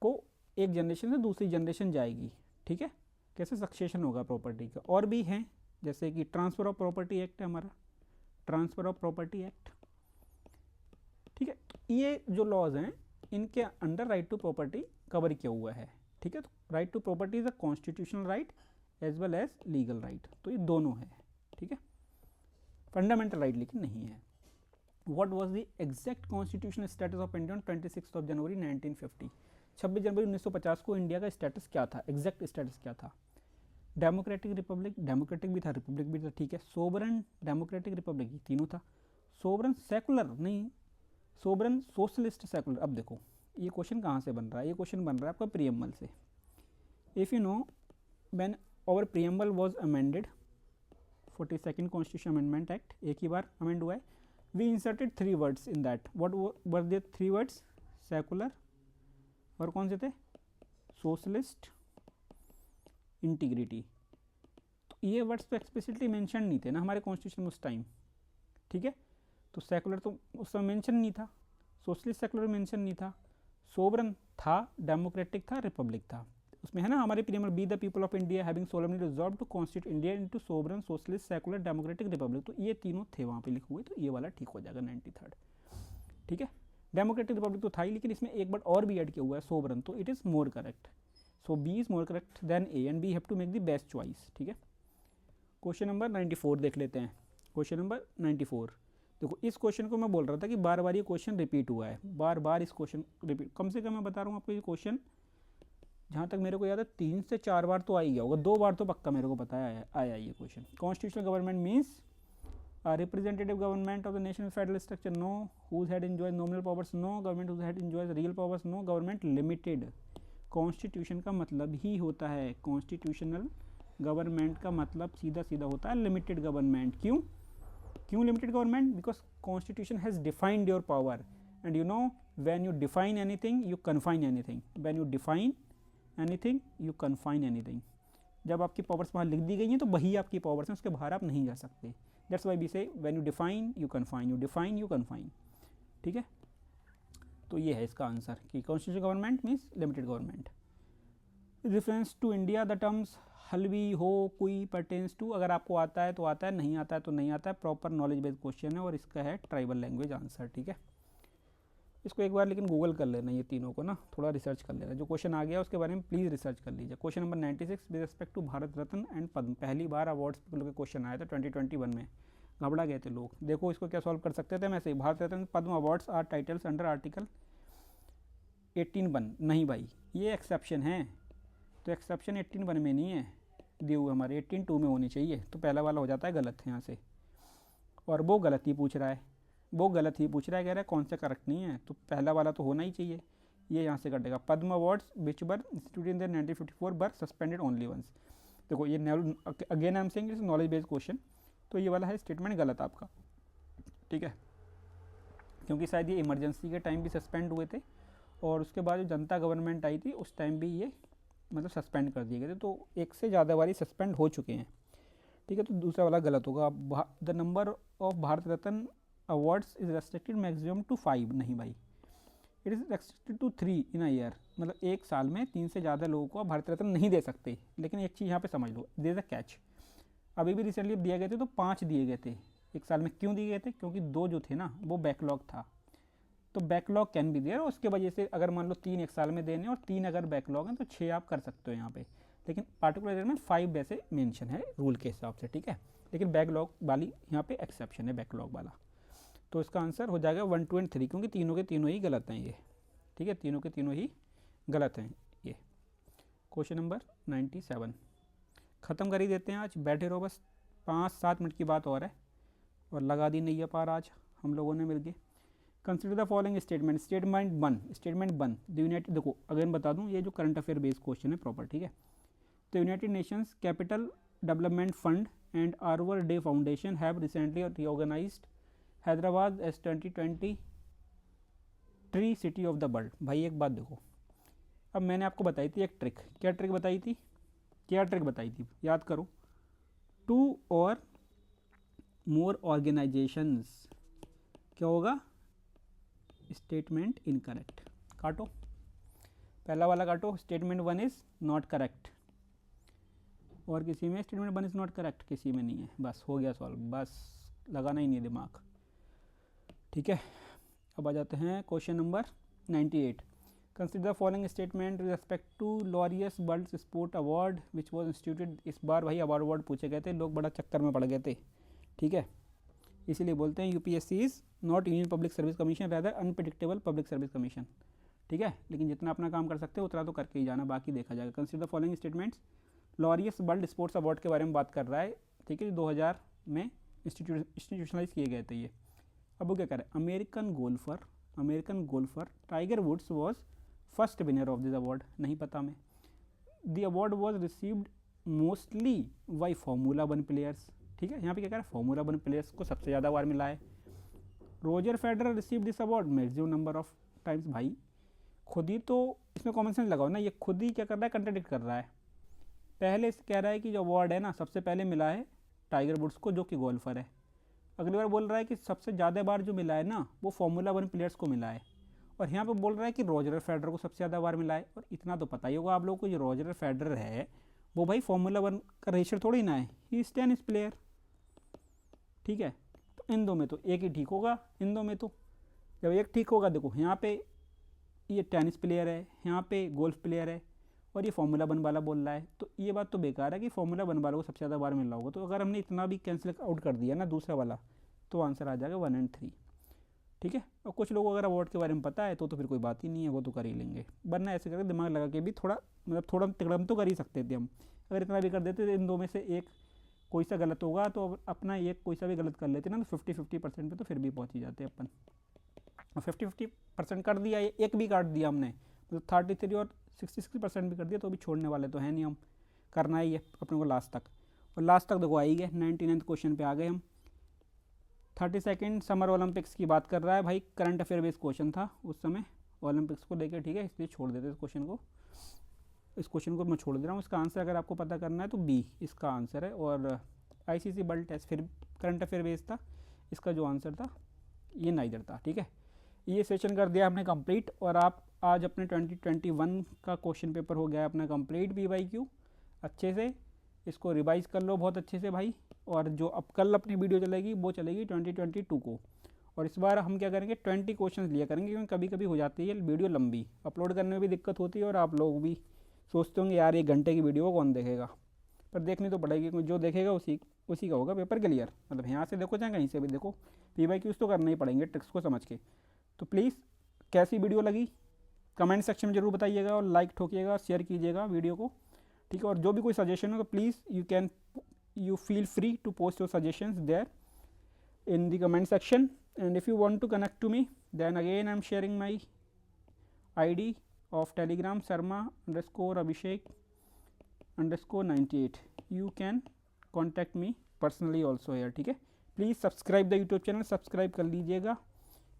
को एक जनरेशन से दूसरी जनरेशन जाएगी, ठीक है, कैसे सक्सेशन होगा प्रॉपर्टी का। और भी हैं जैसे कि ट्रांसफ़र ऑफ प्रॉपर्टी एक्ट है हमारा, ट्रांसफ़र ऑफ प्रॉपर्टी एक्ट, ठीक है। तो ये जो लॉज हैं इनके under right to property cover किया हुआ है, ठीक है। तो right to property is a constitutional right as well as legal right, तो ये दोनों है, ठीक है। फंडामेंटल राइट लेकिन नहीं है। What was the exact constitutional status of India on 26 जनवरी 1950? 26 जनवरी 1950 को इंडिया का स्टेटस क्या था, एग्जैक्ट स्टेटस क्या था? डेमोक्रेटिक रिपब्लिक, डेमोक्रेटिक भी था, रिपब्लिक भी था, ठीक है। सोवरन, डेमोक्रेटिक, रिपब्लिक, ये तीनों था। सोवरन सेकुलर नहीं, सोवरन सोशलिस्ट सेकुलर। अब देखो ये क्वेश्चन कहाँ से बन रहा है, ये क्वेश्चन बन रहा है आपका प्रियम्बल से। If you know when our preamble was amended, 42nd constitution amendment act एक ही बार अमेंड हुआ है, we inserted 3 words in that. what were the 3 words? secular, और कौन से थे? socialist, integrity। तो ये वर्ड्स तो एक्सप्लिसिटली मेंशन नहीं थे ना हमारे कॉन्स्टिट्यूशन में उस टाइम, ठीक है। तो सेकुलर तो उस समय मेंशन नहीं था, सोशलिस्ट सेकुलर मेंशन नहीं था, सोवरन था, डेमोक्रेटिक था, रिपब्लिक था। उसमें है ना हमारे preamble, we the people of India having solemnly resolve to constitute India into sovereign socialist secular democratic republic, तो ये तीनों थे वहाँ पे लिखे हुए, तो ये वाला ठीक हो जाएगा 93rd, ठीक है। डेमोक्रेटिक रिपब्लिक तो था ही, लेकिन इसमें एक वर्ड और भी ऐड किया हुआ है सोवरन, तो it is more correct. So B is more correct than A and B have to make the best choice, ठीक है। क्वेश्चन नंबर 94 देख लेते हैं। क्वेश्चन नंबर 94, देखो इस क्वेश्चन को मैं बोल रहा था कि बार बार ये क्वेश्चन रिपीट हुआ है, बार बार इस क्वेश्चन रिपीट, कम से कम मैं बता रहा हूँ आपको ये क्वेश्चन जहाँ तक मेरे को याद है 3 से 4 बार तो आ ही गया होगा, 2 बार तो पक्का मेरे को पता है आया ये question. Constitutional government means representative government of the national federal structure, no. Whose head enjoys nominal powers, no. Government whose head enjoys real powers, no. Government limited. Constitution का मतलब ही होता है, कॉन्स्टिट्यूशनल गवर्नमेंट का मतलब सीधा सीधा होता है लिमिटेड गवर्नमेंट। क्यों limited government? Because constitution has defined your power, and you know when you define anything you confine anything, when you define anything you confine anything. जब आपकी पावर्स वहाँ लिख दी गई हैं तो वही आपकी पावर्स हैं, उसके बाहर आप नहीं जा सकते। That's why we say when you define you confine, you define you confine, ठीक है। तो ये है इसका आंसर कि constitutional government means limited government. Reference to India the terms हलवी हो कोई परटेंस टू, अगर आपको आता है तो आता है, नहीं आता है तो नहीं आता है। प्रॉपर नॉलेज बेस्ड क्वेश्चन है और इसका है ट्राइबल लैंग्वेज आंसर, ठीक है। इसको एक बार लेकिन गूगल कर लेना, ये तीनों को ना थोड़ा रिसर्च कर लेना, जो क्वेश्चन आ गया उसके बारे में प्लीज़ रिसर्च कर लीजिए। Question number 96 with respect to Bharat Ratna and Padma, पहली बार अवार्ड्स के क्वेश्चन आया था 2021 में, घबरा गए थे लोग। देखो इसको क्या सॉल्व कर सकते थे, मैं से Bharat Ratna Padma awards are titles under article 18(1), नहीं भाई ये एक्सेप्शन है, तो एक्सेप्शन 18(1) में नहीं है दिए हुए, हमारे 18(2) में होनी चाहिए, तो पहला वाला हो जाता है गलत यहाँ से, और वो गलत ही पूछ रहा है, वो गलत ही पूछ रहा है, कह रहा है कौन सा करेक्ट नहीं है, तो पहला वाला तो होना ही चाहिए, ये यहाँ से कटेगा। Padma awards which were instituted in the 1954 were suspended only once. देखो ये again I am saying it's knowledge based question, तो ये वाला है स्टेटमेंट गलत आपका। ठीक है, क्योंकि शायद ये इमरजेंसी के टाइम भी सस्पेंड हुए थे और उसके बाद जो जनता गवर्नमेंट आई थी उस टाइम भी ये मतलब सस्पेंड कर दिए गए थे, तो एक से ज़्यादा बारी सस्पेंड हो चुके हैं। ठीक है, तो दूसरा वाला गलत होगा। The number of Bharat Ratna awards is restricted maximum to 5, नहीं भाई, it is restricted to 3 in a year, मतलब एक साल में 3 से ज़्यादा लोगों को आप भारत रत्न नहीं दे सकते। लेकिन एक चीज़ यहाँ पे समझ लो, देयर इज अ कैच, अभी भी रिसेंटली दिए गए थे तो 5 दिए गए थे एक साल में। क्यों दिए गए थे? क्योंकि 2 जो थे ना वो बैकलॉग था, तो बैकलॉग कैन बी देयर, और उसके वजह से अगर मान लो 3 एक साल में देने और 3 अगर बैकलॉग हैं तो 6 आप कर सकते हो यहाँ पे, लेकिन पार्टिकुलर में 5 वैसे मेंशन है रूल के हिसाब से। ठीक है, लेकिन बैकलॉग वाली यहाँ पे एक्सेप्शन है, बैकलॉग वाला। तो इसका आंसर हो जाएगा 1, 2 एंड 3, क्योंकि तीनों के तीनों ही गलत हैं ये। ठीक है, तीनों के तीनों ही गलत हैं ये। क्वेश्चन नंबर 97 ख़त्म कर ही देते हैं आज, बैठे रहो बस, 5-7 मिनट की बात और है और लगा दी नहीं है पार आज हम लोगों ने मिल के। Consider the following statement, statement one the united, देखो अगेन बता दूं ये जो करंट अफेयर बेस्ड क्वेश्चन है प्रॉपर। ठीक है, तो United Nations Capital Development Fund and आर्वर Day Foundation have recently reorganised Hyderabad as 2020 tree city of the world. भाई एक बात देखो, अब मैंने आपको बताई थी एक ट्रिक, क्या ट्रिक बताई थी, याद करो, 2 और मोर ऑर्गेनाइजेशंस, क्या होगा, स्टेटमेंट इनकरेक्ट, काटो, पहला वाला काटो, स्टेटमेंट 1 इज नॉट करेक्ट, और किसी में स्टेटमेंट 1 इज नॉट करेक्ट, किसी में नहीं है, बस हो गया सॉल्व, बस लगाना ही नहीं दिमाग। ठीक है, अब आ जाते हैं question number 98, consider the following statement with respect to Laureus World Sport award which was instituted. इस बार भाई अवार्ड पूछे गए थे, लोग बड़ा चक्कर में पड़ गए थे। ठीक है, इसीलिए बोलते हैं UPSC is not union public service commission, rather unpredictable public service commission. ठीक है, लेकिन जितना अपना काम कर सकते हो उतना तो करके ही जाना, बाकी देखा जाएगा। Consider the following statements, Laureus world sports award के बारे में बात कर रहा है। ठीक है, 2000 में इंस्टीट्यूशनलाइज किए गए थे ये। अब वो क्या कर रहे हैं, American golfer Tiger Woods was first winner of this award, नहीं पता हमें। The award was received mostly by formula 1 players. ठीक है, यहाँ पे क्या कह रहा है, फार्मूला 1 प्लेयर्स को सबसे ज़्यादा बार मिला है। Roger Federer receive this award maximum number of times. भाई खुद ही तो इसमें कॉमन सेंस लगाओ ना, ये खुद ही क्या कर रहा है, कंट्राडिक्ट कर रहा है। पहले से कह रहा है कि जो अवार्ड है ना सबसे पहले मिला है टाइगर वुड्स को जो कि गोल्फर है, अगली बार बोल रहा है कि सबसे ज़्यादा बार जो मिला है ना वो फार्मूला 1 प्लेयर्स को मिला है, और यहाँ पे बोल रहा है कि रोजर फेडरर को सबसे ज़्यादा बार मिला है। और इतना तो पता ही होगा आप लोगों को, जो रोजर फेडरर है वो भाई फार्मूला 1 का रेसर थोड़ी ना है, ही इज टेनिस प्लेयर। ठीक है, तो इन दो में तो एक ही ठीक होगा, इन दो में तो जब एक ठीक होगा, देखो यहाँ पे ये टेनिस प्लेयर है, यहाँ पे गोल्फ प्लेयर है, और ये फार्मूला 1 वाला बोल रहा है, तो ये बात तो बेकार है कि फार्मूला 1 वालों को सबसे ज़्यादा बार मिल रहा होगा। तो अगर हमने इतना भी कैंसिल आउट कर दिया ना दूसरा वाला, तो आंसर आ जाएगा 1 और 3। ठीक है, और कुछ लोगों को अगर अवार्ड के बारे में पता है तो फिर कोई बात ही नहीं है, वो तो कर ही लेंगे, वरना ऐसे करके दिमाग लगा के भी थोड़ा मतलब थोड़ा तिकड़म तो कर ही सकते थे हम। अगर इतना भी कर देते तो इन दो में से एक कोई सा गलत होगा तो अपना एक कोई सा भी गलत कर लेते ना, तो 50-50% पे तो फिर भी पहुंच ही जाते अपन। और 50-50% कर दिया, एक भी काट दिया हमने, मतलब 33 और 66% भी कर दिया, तो अभी छोड़ने वाले तो है नहीं हम, करना ही है अपने को लास्ट तक। और लास्ट तक देखो आ ही गए, 99 क्वेश्चन पे आ गए हम। 32 समर ओलंपिक्स की बात कर रहा है भाई, करंट अफेयर बेस्ड क्वेश्चन था उस समय ओलंपिक्स को लेकर। ठीक है, इसलिए छोड़ देते इस क्वेश्चन को मैं छोड़ दे रहा हूँ। इसका आंसर अगर आपको पता करना है तो बी इसका आंसर है, और आईसीसी वर्ल्ड टेस्ट फिर करंट अफेयर बेस्ड था, इसका जो आंसर था ये नाइदर था। ठीक है, ये सेशन कर दिया हमने कंप्लीट, और आप आज अपने 2021 का क्वेश्चन पेपर हो गया अपना कंप्लीट PYQ। अच्छे से इसको रिवाइज कर लो बहुत अच्छे से भाई, और जो अब कल अपनी वीडियो चलेगी वो चलेगी 2022 को, और इस बार हम क्या करेंगे 20 क्वेश्चन लिया करेंगे, क्योंकि कभी कभी हो जाती है वीडियो लंबी, अपलोड करने में भी दिक्कत होती है, और आप लोग भी सोचते होंगे यार 1 घंटे की वीडियो कौन देखेगा, पर देखनी तो पड़ेगी, क्योंकि जो देखेगा उसी का होगा पेपर क्लियर। मतलब यहाँ से देखो चाहे कहीं से भी देखो, PYQs तो करना ही पड़ेंगे ट्रिक्स को समझ के। तो प्लीज़ कैसी वीडियो लगी कमेंट सेक्शन में ज़रूर बताइएगा, और लाइक ठोकिएगा, शेयर कीजिएगा वीडियो को। ठीक है, और जो भी कोई सजेशन हो तो please you feel free to post your suggestions there in the comment section, and if you want to connect to me then again I'm sharing my ID of Telegram Sarma_Abhishek_98, you can contact me personally also here। ठीक है, please subscribe the YouTube channel, subscribe कर लीजिएगा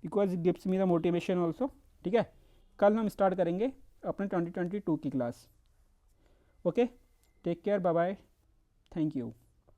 because it gives me the motivation also. ठीक है, कल हम start करेंगे अपने 2022 की क्लास। Okay, take care, bye bye, thank you.